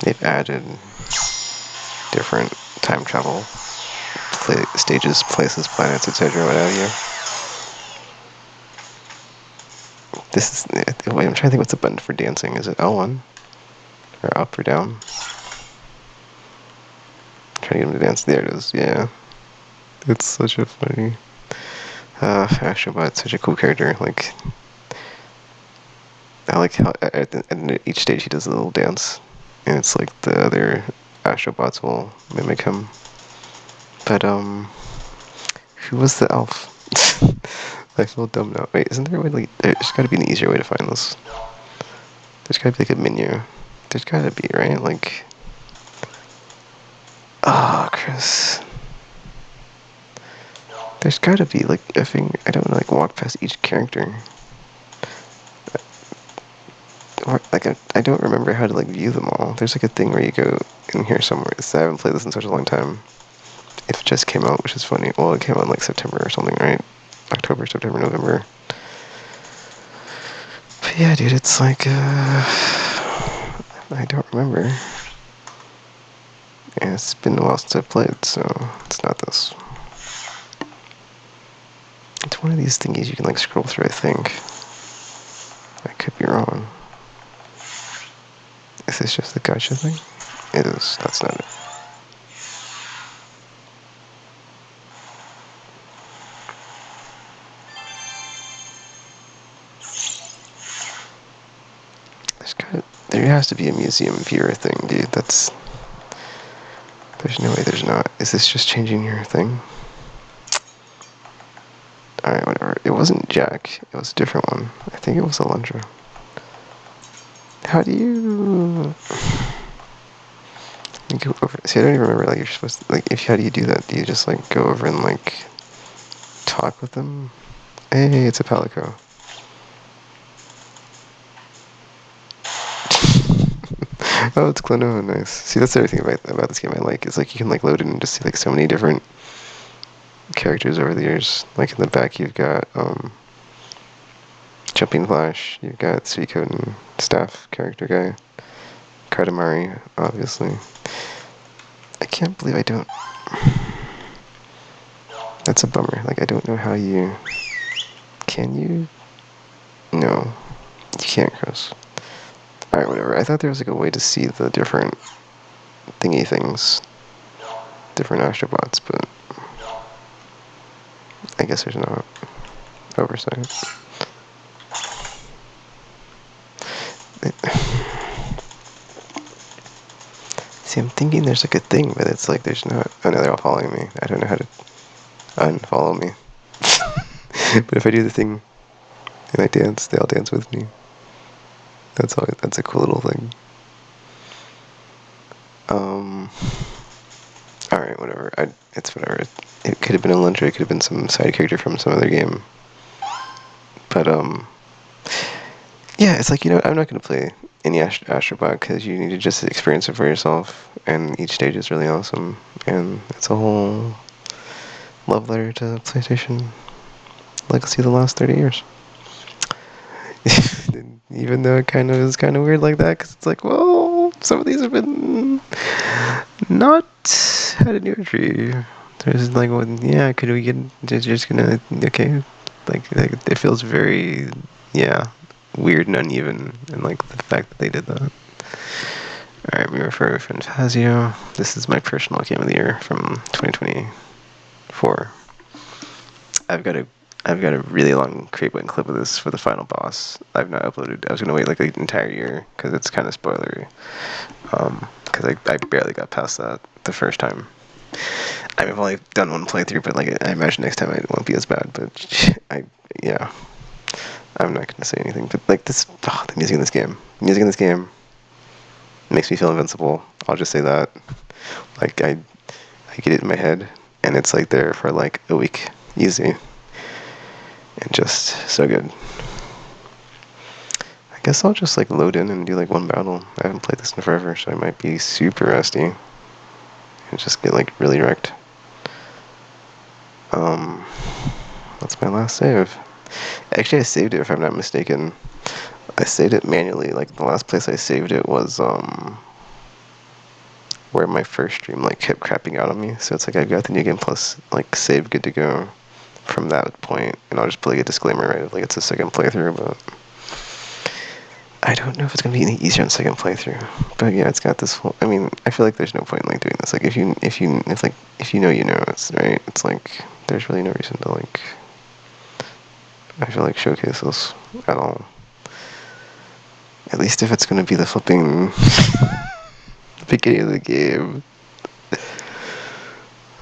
[SPEAKER 1] they've added different time travel stages, places, planets, etc., what have you. This is, wait, I'm trying to think what's the button for dancing. Is it L1? Or up or down? I'm trying to get him to dance. There it is, yeah. It's such a funny... Astro Bot's such a cool character, like... I like how at each stage he does a little dance, and it's like the other Astro Bots will mimic him. But who was the elf? I feel dumb now. Wait, isn't there a way? Like, there's got to be an easier way to find this. There's got to be like a menu. There's got to be, right? Like, Ah, Chris. There's gotta be like a thing. I don't like walk past each character. Or like I don't remember how to like view them all. There's like a thing where you go in here somewhere. I haven't played this in such a long time. If it just came out, which is funny. Well, it came out in like September or something, right? October, September, November. But yeah, dude, it's like I don't remember. And it's been a while since I've played, so it's not this. It's one of these thingies you can like scroll through, I think. I could be wrong. Is this just the gacha thing? It is. That's not it. There has to be a museum viewer thing, dude. There's no way there's not. Is this just changing your thing? Alright, whatever. It wasn't Jack. It was a different one. I think it was Alundra. How do you go over? See, I don't even remember. Like, you're supposed to, like, how do you do that? Do you just like go over and like talk with them? Hey, it's a Palico. Oh, it's Klonoa, nice. See, that's everything about this game I like. Is like you can like load in and just see like so many different characters over the years. Like in the back, you've got Jumping Flash. You've got Suikoden staff character guy. Katamari, obviously. I can't believe I don't. That's a bummer. Like I don't know how you. Can you? No, you can't, Chris. Alright, whatever. I thought there was like a way to see the different thingy things. Different Astro Bots, but I guess there's not. Oversight. See, I'm thinking there's like a thing, but it's like there's not. Oh no, they're all following me. I don't know how to unfollow me. But if I do the thing and I dance, they all dance with me. That's all. That's a cool little thing. Alright, whatever. It's whatever. It could have been a Luncher, it could have been some side character from some other game. But, yeah, it's like, you know, I'm not going to play any Astro Bot because you need to just experience it for yourself, and each stage is really awesome, and it's a whole love letter to PlayStation Legacy of the last 30 years. Even though it kind of is kind of weird like that, because it's like, well, some of these have been not had a new entry. There's like, well, yeah, could we get? Just gonna okay, like it feels very, yeah, weird and uneven, and like the fact that they did that. All right, we refer to Refantazio. This is my personal game of the year from 2024. I've got a really long create button clip of this for the final boss. I've not uploaded. I was gonna wait like an entire year because it's kind of spoilery. Because I barely got past that the first time. I mean, I've only done one playthrough, but like I imagine next time it won't be as bad. But yeah, I'm not gonna say anything. But like this, the music in this game, makes me feel invincible. I'll just say that. Like I get it in my head, and it's like there for like a week, easy. And just so good. I guess I'll just like load in and do like one battle. I haven't played this in forever, so I might be super rusty and just get like really wrecked. That's my last save. Actually, I saved it if I'm not mistaken. I saved it manually. Like the last place I saved it was where my first stream like kept crapping out on me. So it's like I've got the New Game Plus like save good to go from that point, and I'll just put like a disclaimer right, like it's a second playthrough, but I don't know if it's gonna be any easier on second playthrough. But yeah, it's got this whole. I mean, I feel like there's no point in like doing this. Like if you know, you know, it's right. It's like there's really no reason to like. I feel like showcase this at all. At least if it's gonna be the flipping beginning of the game.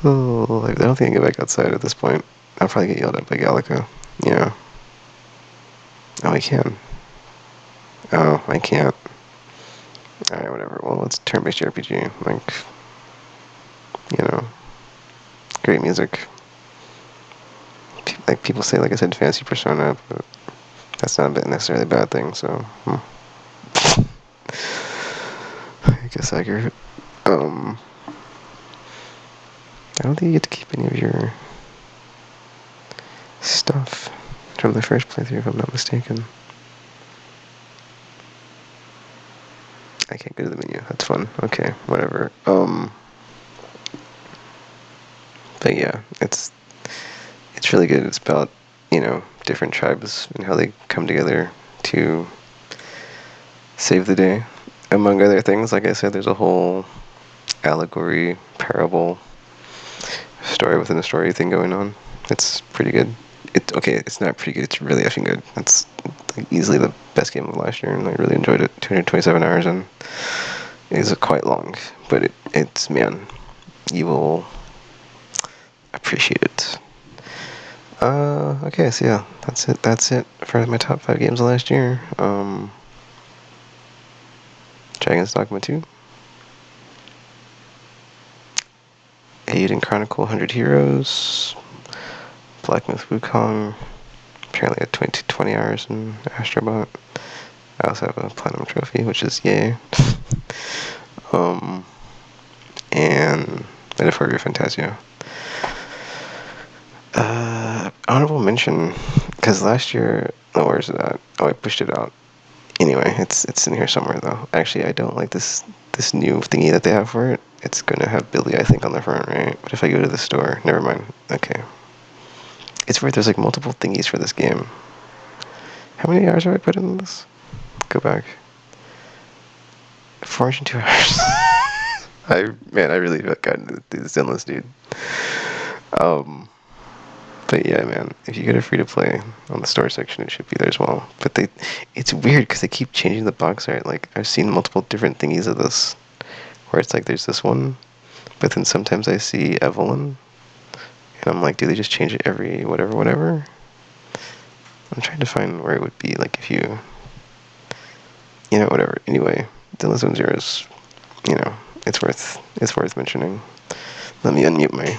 [SPEAKER 1] Oh, I don't think I can get back outside at this point. I'll probably get yelled at by Gallica. Yeah. Oh, I can. Oh, I can't. Alright, whatever. Well, it's turn-based RPG. Like, you know, great music. Like people say, like I said, fancy persona, but that's not necessarily a bad thing. So I guess I agree. I don't think you get to keep any of your stuff from the first playthrough, if I'm not mistaken. I can't go to the menu. That's fun. Okay, whatever. But yeah, it's really good. It's about, you know, different tribes and how they come together to save the day. Among other things, like I said, there's a whole allegory, parable, story within a story thing going on. It's pretty good. It's not pretty good. It's really effing good. It's like easily the best game of last year, and I really enjoyed it. 227 hours, and it is quite long, but it's man, you will appreciate it. Okay, so yeah, that's it for my top 5 games of last year. Dragon's Dogma 2, Eiyuden Chronicle 100 Heroes, Myth Wukong, apparently at 20 hours in Astro Bot. I also have a platinum trophy, which is yay. And Metaphor Refantazio. Honorable mention, because last year, oh, where's it at? Oh, I pushed it out. Anyway, it's in here somewhere though. Actually, I don't like this new thingy that they have for it. It's gonna have Billy, I think, on the front, right? But if I go to the store, never mind. Okay. It's weird. There's like multiple thingies for this game. How many hours have I put in this? Go back. 402 hours. I really got into this endless, dude. But yeah, man, if you get a free to play on the store section, it should be there as well. But it's weird because they keep changing the box art. Like I've seen multiple different thingies of this, where it's like there's this one, but then sometimes I see Evelyn, and I'm like, do they just change it every whatever? I'm trying to find where it would be, like if you know, whatever. Anyway, Dylan Zone Zero is, you know, it's worth mentioning. Let me unmute my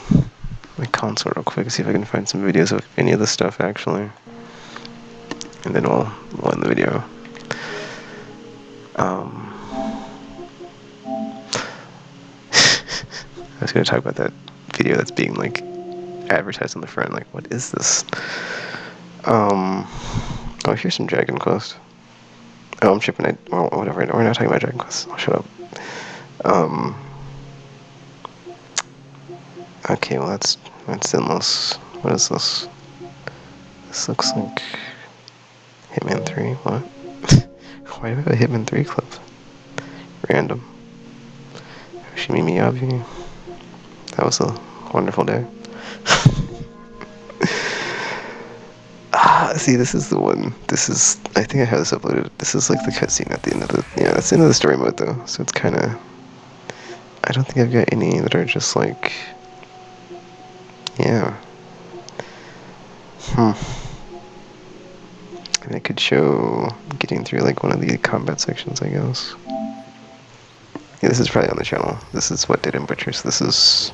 [SPEAKER 1] console real quick, see if I can find some videos of any of this stuff actually, and then we'll end the video. I was gonna talk about that video that's being like advertised on the front. Like, what is this? Oh, here's some Dragon Quest. Oh, I'm shipping it. Well, whatever. We're not talking about Dragon Quest. I'll shut up. Okay, well that's endless. What is this? This looks like Hitman 3. What? Why do I have a Hitman 3 clip? Random. Yoshimi Miyabi. That was a wonderful day. See, this is the one. I think I have this uploaded. This is like the cutscene at the end of the, yeah, that's the end of the story mode though. So it's kind of, I don't think I've got any that are just like, yeah. I mean, I could show getting through like one of the combat sections, I guess. Yeah, this is probably on the channel. This is what Dead End Butchers. This is,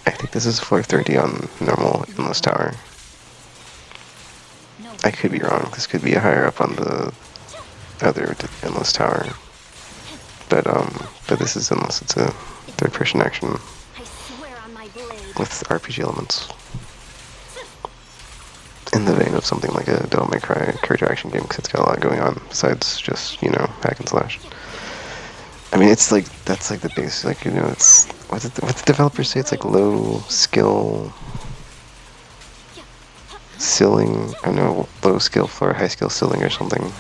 [SPEAKER 1] I think this is floor 30 on normal Endless Tower. I could be wrong. This could be higher up on the other Endless Tower. But this is Endless. It's a third-person action with RPG elements. In the vein of something like a Devil May Cry character action game, because it's got a lot going on besides just, you know, hack and slash. I mean, it's like, that's like the base, like, you know, it's, what the developers say? It's like low skill ceiling, I don't know, low skill floor, high skill ceiling or something.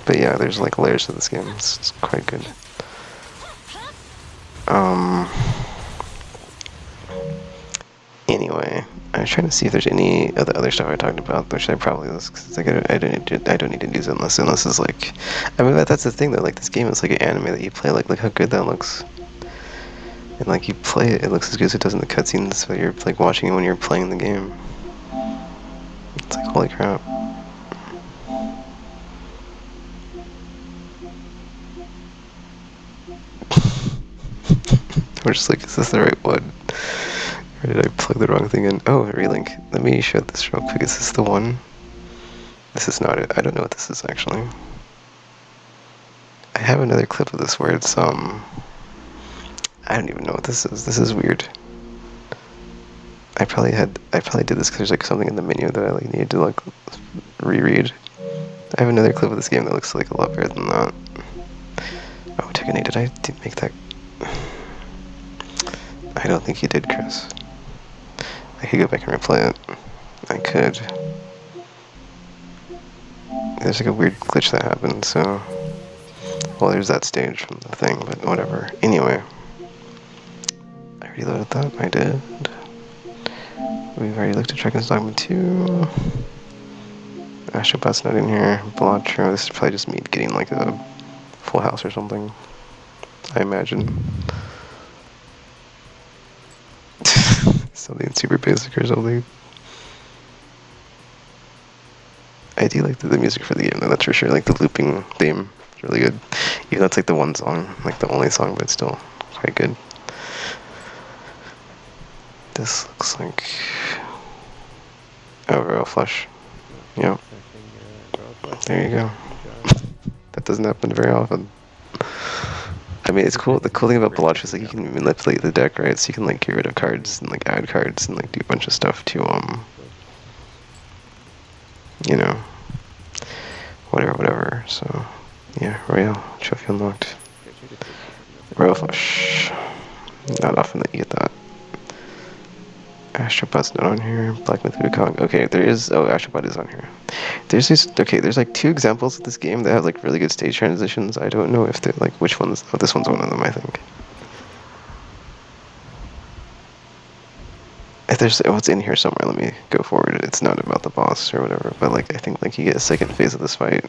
[SPEAKER 1] But yeah, there's like layers to this game. It's quite good. Anyway, I was trying to see if there's any of the other stuff I talked about, which I probably was, because it's like I don't need to do this unless is like, I mean, that's the thing though. Like this game is like an anime that you play. Like look how good that looks. And like you play it, it looks as good as it does in the cutscenes. So you're like watching it when you're playing the game. It's like holy crap. We're just like, is this the right one? Or did I plug the wrong thing in? Oh, relink. Let me show this real quick. Is this the one? This is not it. I don't know what this is actually. I have another clip of this where it's I don't even know what this is. This is weird. I probably did this because there's like something in the menu that I like needed to like reread. I have another clip of this game that looks like a lot better than that. Oh, Tekane, did I make that? I don't think you did, Chris. I could go back and replay it. I could. There's like a weird glitch that happened, so... Well, there's that stage from the thing, but whatever. Anyway. I reloaded that, I did. We've already looked at Dragon's Dogma 2. Astro Bot's not in here. Blotcher, this is probably just me getting like a full house or something. I imagine. Something super basic or something. I do like the music for the game though, that's for sure. Like the looping theme is really good. Even though it's like the one song, like the only song, but it's still quite good. This looks like... Oh, Royal Flush. Yep. There you go. That doesn't happen very often. I mean, it's cool. The cool thing about Blotch is like you can manipulate the deck, right? So you can like get rid of cards and like add cards and like do a bunch of stuff to you know, whatever. So yeah, Royal trophy unlocked. Royal Flush. Not often that you get that. Astro Bot's not on here. Black Myth Wukong. Okay, there is. Oh, Astro Bot is on here. There's this. Okay, there's like 2 examples of this game that have like really good stage transitions. I don't know if they're like which ones. Oh, this one's one of them, I think. If there's, oh, it's in here somewhere. Let me go forward. It's not about the boss or whatever, but like I think like you get a second phase of this fight.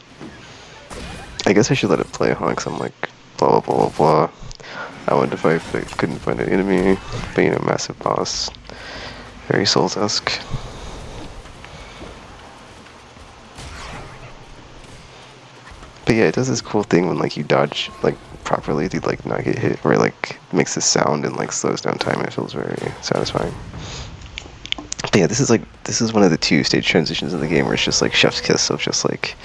[SPEAKER 1] I guess I should let it play, huh? Because I'm like blah blah blah blah blah. I wanted to fight, but couldn't find an enemy. But you know, massive boss. Very Souls-esque. But yeah, it does this cool thing when like you dodge like properly to like not get hit, or like makes this sound and like slows down time. It feels very satisfying. But yeah, this is one of the 2 stage transitions in the game where it's just like chef's kiss of just like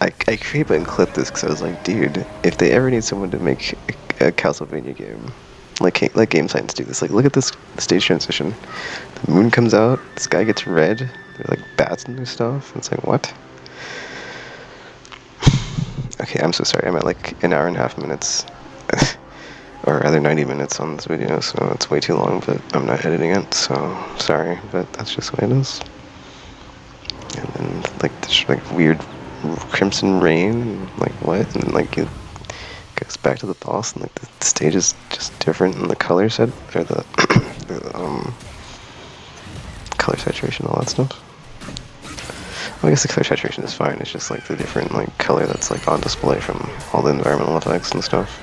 [SPEAKER 1] I create and clip this because I was like, dude, if they ever need someone to make a Castlevania game, like Game Science do this, like look at this stage transition. The moon comes out, the sky gets red, there's like bats and stuff. It's like, what? Okay, I'm so sorry. I'm at like an hour and a half minutes, or rather 90 minutes on this video, so it's way too long. But I'm not editing it, so sorry. But that's just the way it is. And then like this like weird crimson rain, and, like what? And like it goes back to the boss, and like the stage is just different, and the color set or the color saturation, all that stuff. Well, I guess the color saturation is fine. It's just like the different like color that's like on display from all the environmental effects and stuff.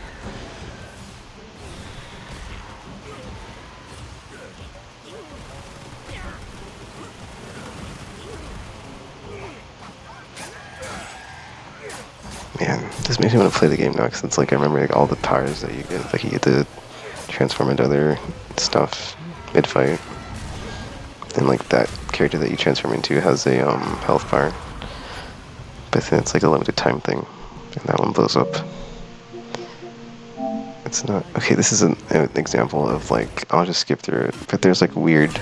[SPEAKER 1] Man, this makes me want to play the game now because it's like I remember like all the powers that you get. Like you get to transform into other stuff mid-fight, and like that character that you transform into has a health bar, but then it's like a limited time thing, and that one blows up. It's not okay. This is an example of like I'll just skip through it, but there's like weird.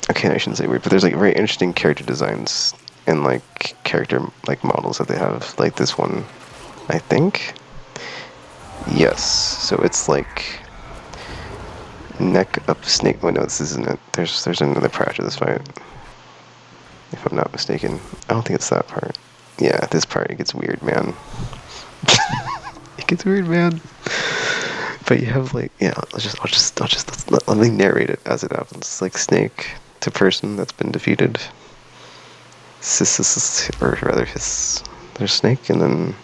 [SPEAKER 1] Okay, I shouldn't say weird, but there's like very interesting character designs and like character like models that they have. Like this one, I think. Yes, so it's like neck up snake. Oh no, this isn't it. There's another part after this fight, if I'm not mistaken. I don't think it's that part. Yeah, this part it gets weird, man. It gets weird, man. But you have like, yeah. I'll just let me narrate it as it happens. It's like snake to person that's been defeated. Or rather, there's snake, and then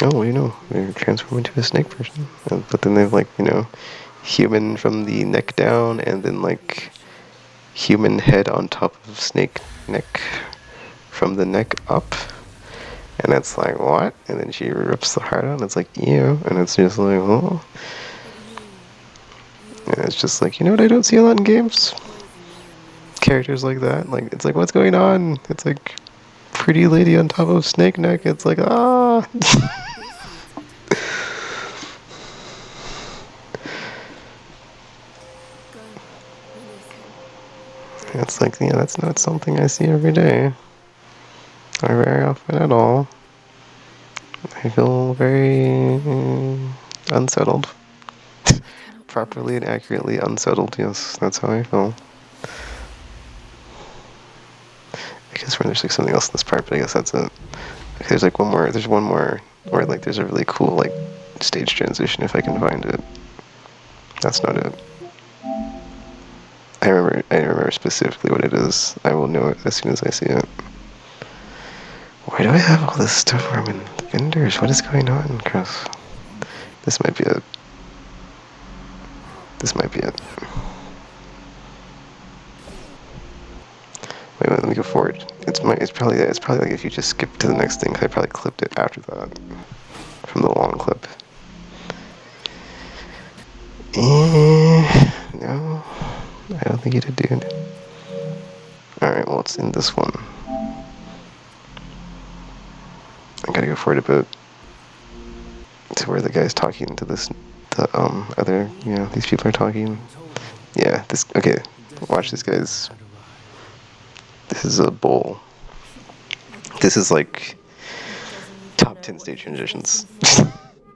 [SPEAKER 1] oh, you know, they transform into a snake person. But then they've like, you know, human from the neck down, and then like human head on top of snake neck from the neck up. And it's like, what? And then she rips the heart out, and it's like, ew. And it's just like, oh. And it's just like, you know what I don't see a lot in games? Characters like that. Like, it's like, what's going on? It's like, pretty lady on top of snake neck. It's like, ah. It's like, yeah, that's not something I see every day. Or very often at all. I feel very unsettled. Properly and accurately unsettled, yes, that's how I feel. I guess when there's like something else in this part, but I guess that's it. Okay, there's like one more where like there's a really cool like stage transition if I can find it. That's not it. I remember specifically what it is. I will know it as soon as I see it. Why do I have all this stuff where I'm in vendors? What is going on, Chris? This might be it. This might be it. Wait, let me go forward. It's probably like if you just skip to the next thing, 'cause I probably clipped it after that from the long clip. No, I don't think you did, dude. All right, well it's in this one. I gotta go forward a bit to where the guy's talking to the other, you know, these people are talking. Yeah, this, okay, watch this, guys. This is a bowl. This is like top 10 stage transitions.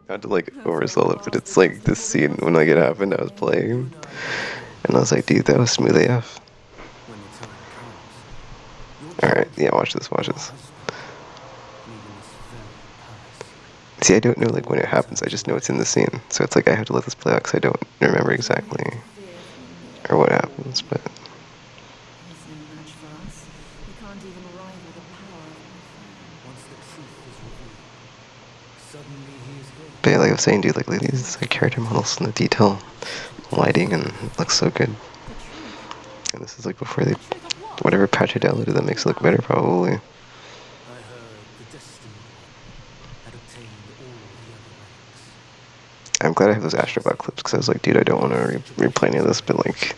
[SPEAKER 1] Not to like oversell it, but it's like this scene when like it happened, I was playing, and I was like, dude, that was smooth AF. Alright, yeah, watch this, watch this. See, I don't know like when it happens, I just know it's in the scene. So it's like I have to let this play out because I don't remember exactly or what happens, but yeah, like I was saying, dude, like these like character models and the detail, lighting, and it looks so good. And this is like before they, whatever patch I downloaded that makes it look better, probably. I'm glad I have those Astro Bot clips because I was like, dude, I don't want to replay any of this, but like,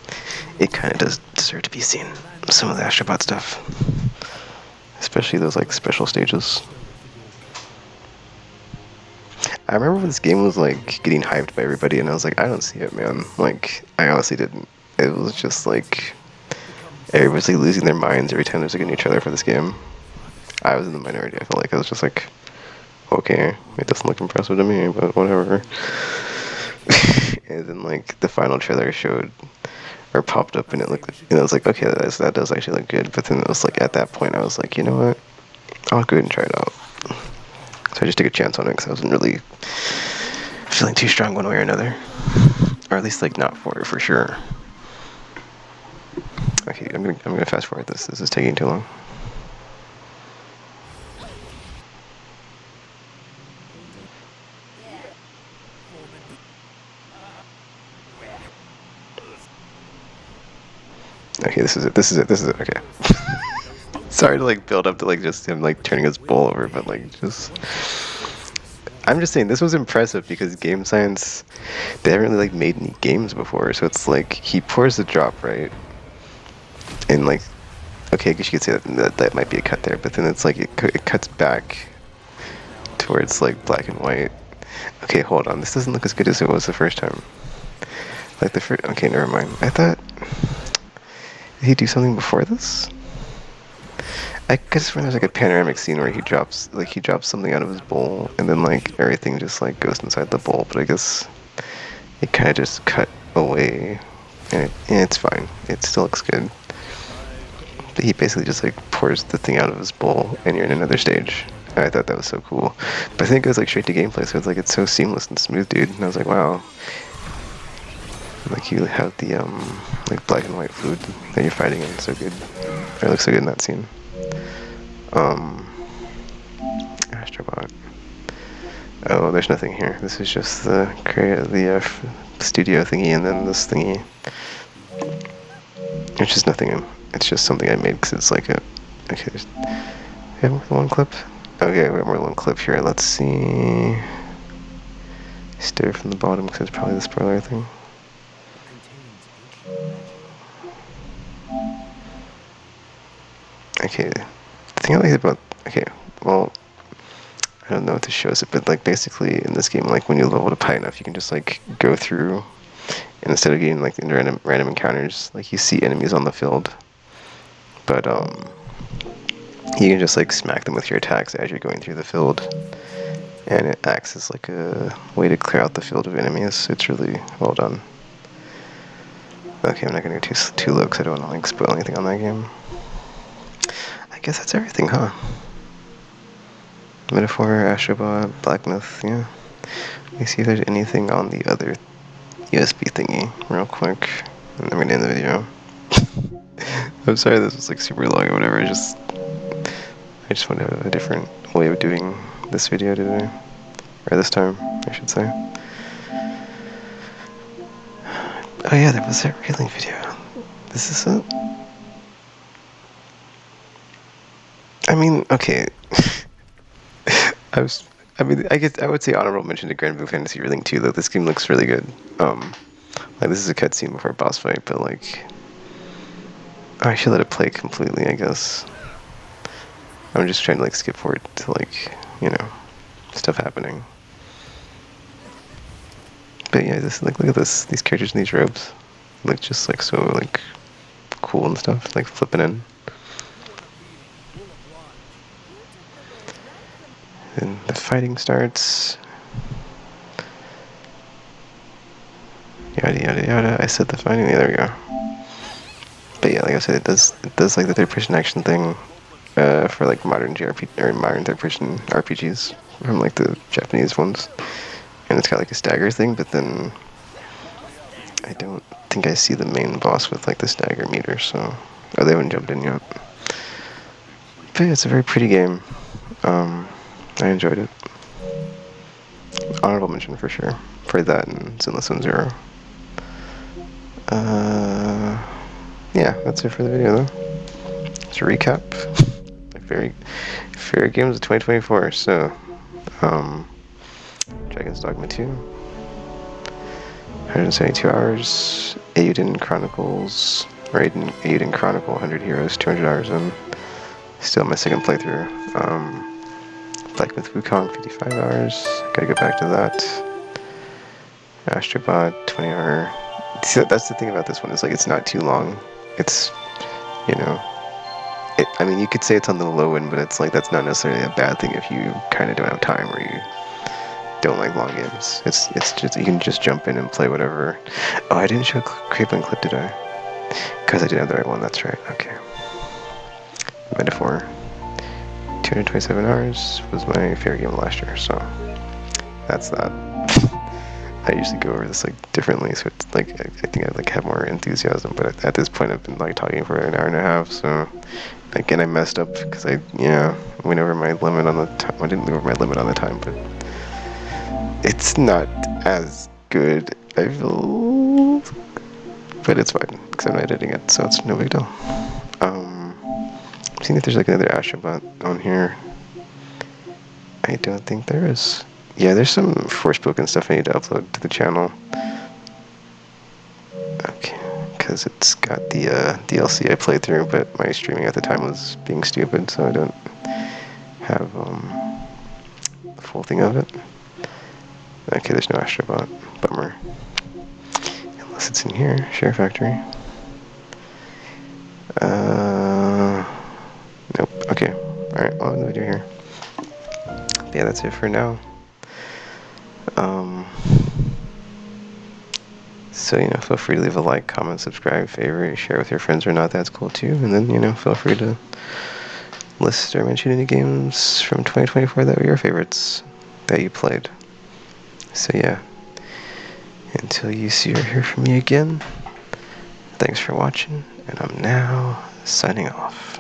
[SPEAKER 1] it kind of does deserve to be seen. Some of the Astro Bot stuff, especially those like special stages. I remember when this game was like getting hyped by everybody, and I was like, I don't see it, man. Like, I honestly didn't. It was just like everybody's like losing their minds every time there's like a new trailer for this game. I was in the minority. I felt like I was just like, okay, it doesn't look impressive to me, but whatever. And then like the final trailer showed or popped up, and it looked, and I was like, okay, that does actually look good. But then it was like at that point, I was like, you know what? I'll go ahead and try it out. So I just took a chance on it because I wasn't really feeling too strong one way or another, or at least like not for sure. Okay, I'm gonna fast forward this. This is taking too long. Okay, this is it, okay. Sorry to like build up to like just him like turning his bowl over, but like just, I'm just saying this was impressive because Game Science, they haven't really like made any games before, so it's like he pours the drop, right? And like, okay, I guess you could say that might be a cut there, but then it's like it cuts back towards like black and white. Okay, hold on, this doesn't look as good as it was the first time. Like the first, okay, never mind. I thought, did he do something before this? I guess when there's like a panoramic scene where he drops something out of his bowl, and then like everything just like goes inside the bowl, but I guess it kind of just cut away, and it's fine. It still looks good. But he basically just like pours the thing out of his bowl, and you're in another stage. And I thought that was so cool. But I think it goes like straight to gameplay, so it's like it's so seamless and smooth, dude. And I was like, wow. Like you have the like black and white food that you're fighting in, so good. It looks so good in that scene. Astro Bot. Oh, there's nothing here. This is just the studio thingy, and then this thingy. It's just nothing. It's just something I made because it's like a. Okay, there's. We have more than one clip. Okay, we have more than one clip here. Let's see. Stare from the bottom because it's probably the spoiler thing. Okay, the thing I like about, okay, well, I don't know what this shows it, but like basically in this game, like when you level up high enough, you can just like go through, and instead of getting like random encounters, like you see enemies on the field, but you can just like smack them with your attacks as you're going through the field, and it acts as like a way to clear out the field of enemies. It's really well done. Okay, I'm not gonna go too low because I don't want to like spoil anything on that game. I guess that's everything, huh? Metaphor, Astro Bot, Black Myth, yeah. Let me see if there's anything on the other USB thingy real quick, and then we're gonna end the video. I'm sorry this was like super long or whatever. I just wanted to have a different way of doing this video today, or this time, I should say. Oh yeah, there was that railing video. This is it. I mean, okay. I guess I would say honorable mention to Grand Blue Fantasy Reeling 2, though. This game looks really good. Like this is a cutscene before a boss fight, but like, I should let it play completely, I guess. I'm just trying to like skip forward to like, you know, stuff happening. But yeah, just like look at this, these characters in these robes, look just like so like cool and stuff, like flipping in. And the fighting starts. Yada yada yada. I said the fighting. Yeah, there we go. But yeah, like I said, it does like the third-person action thing for like modern modern third-person RPGs from like the Japanese ones, and it's got like a stagger thing. But then I don't think I see the main boss with like the stagger meter, so they haven't jumped in yet. But yeah, it's a very pretty game. I enjoyed it. Honorable mention for sure for that and Zenless Zone Zero. Yeah, that's it for the video though. Just a recap. My favorite games of 2024. So, Dragon's Dogma 2, 172 hours, Eiyuden Chronicles, or Eiyuden Chronicle, 100 heroes, 200 hours in. Still my second playthrough. Myth Wukong, 55 hours. Gotta go back to that. Astro Bot, 20 hour. See, that's the thing about this one, is like it's not too long. It's, you know, I mean, you could say it's on the low end, but it's like that's not necessarily a bad thing if you kind of don't have time or you don't like long games. It's just, you can just jump in and play whatever. Oh, I didn't show Creeping Clip, did I? Because I didn't have the right one, that's right, okay. Metaphor. 227 hours was my favorite game last year, so that's that. I usually go over this like differently, so it's like I think I like have more enthusiasm. But at this point, I've been like talking for an hour and a half. So again, I messed up because I went over my limit on the time. I didn't go over my limit on the time, but it's not as good, I feel. But it's fine because I'm not editing it, so it's no big deal. Seeing if there's like another Astro Bot on here. I don't think there is. Yeah, there's some Forspoken stuff I need to upload to the channel. Okay, because it's got the DLC I played through, but my streaming at the time was being stupid, so I don't have the full thing of it. Okay, there's no Astro Bot. Bummer. Unless it's in here. Share Factory. Nope. Okay. Alright, I'll end the video here. But yeah, that's it for now. So, you know, feel free to leave a like, comment, subscribe, favorite, share with your friends or not, that's cool too. And then, you know, feel free to list or mention any games from 2024 that were your favorites that you played. So yeah, until you see or hear from me again, thanks for watching, and I'm now signing off.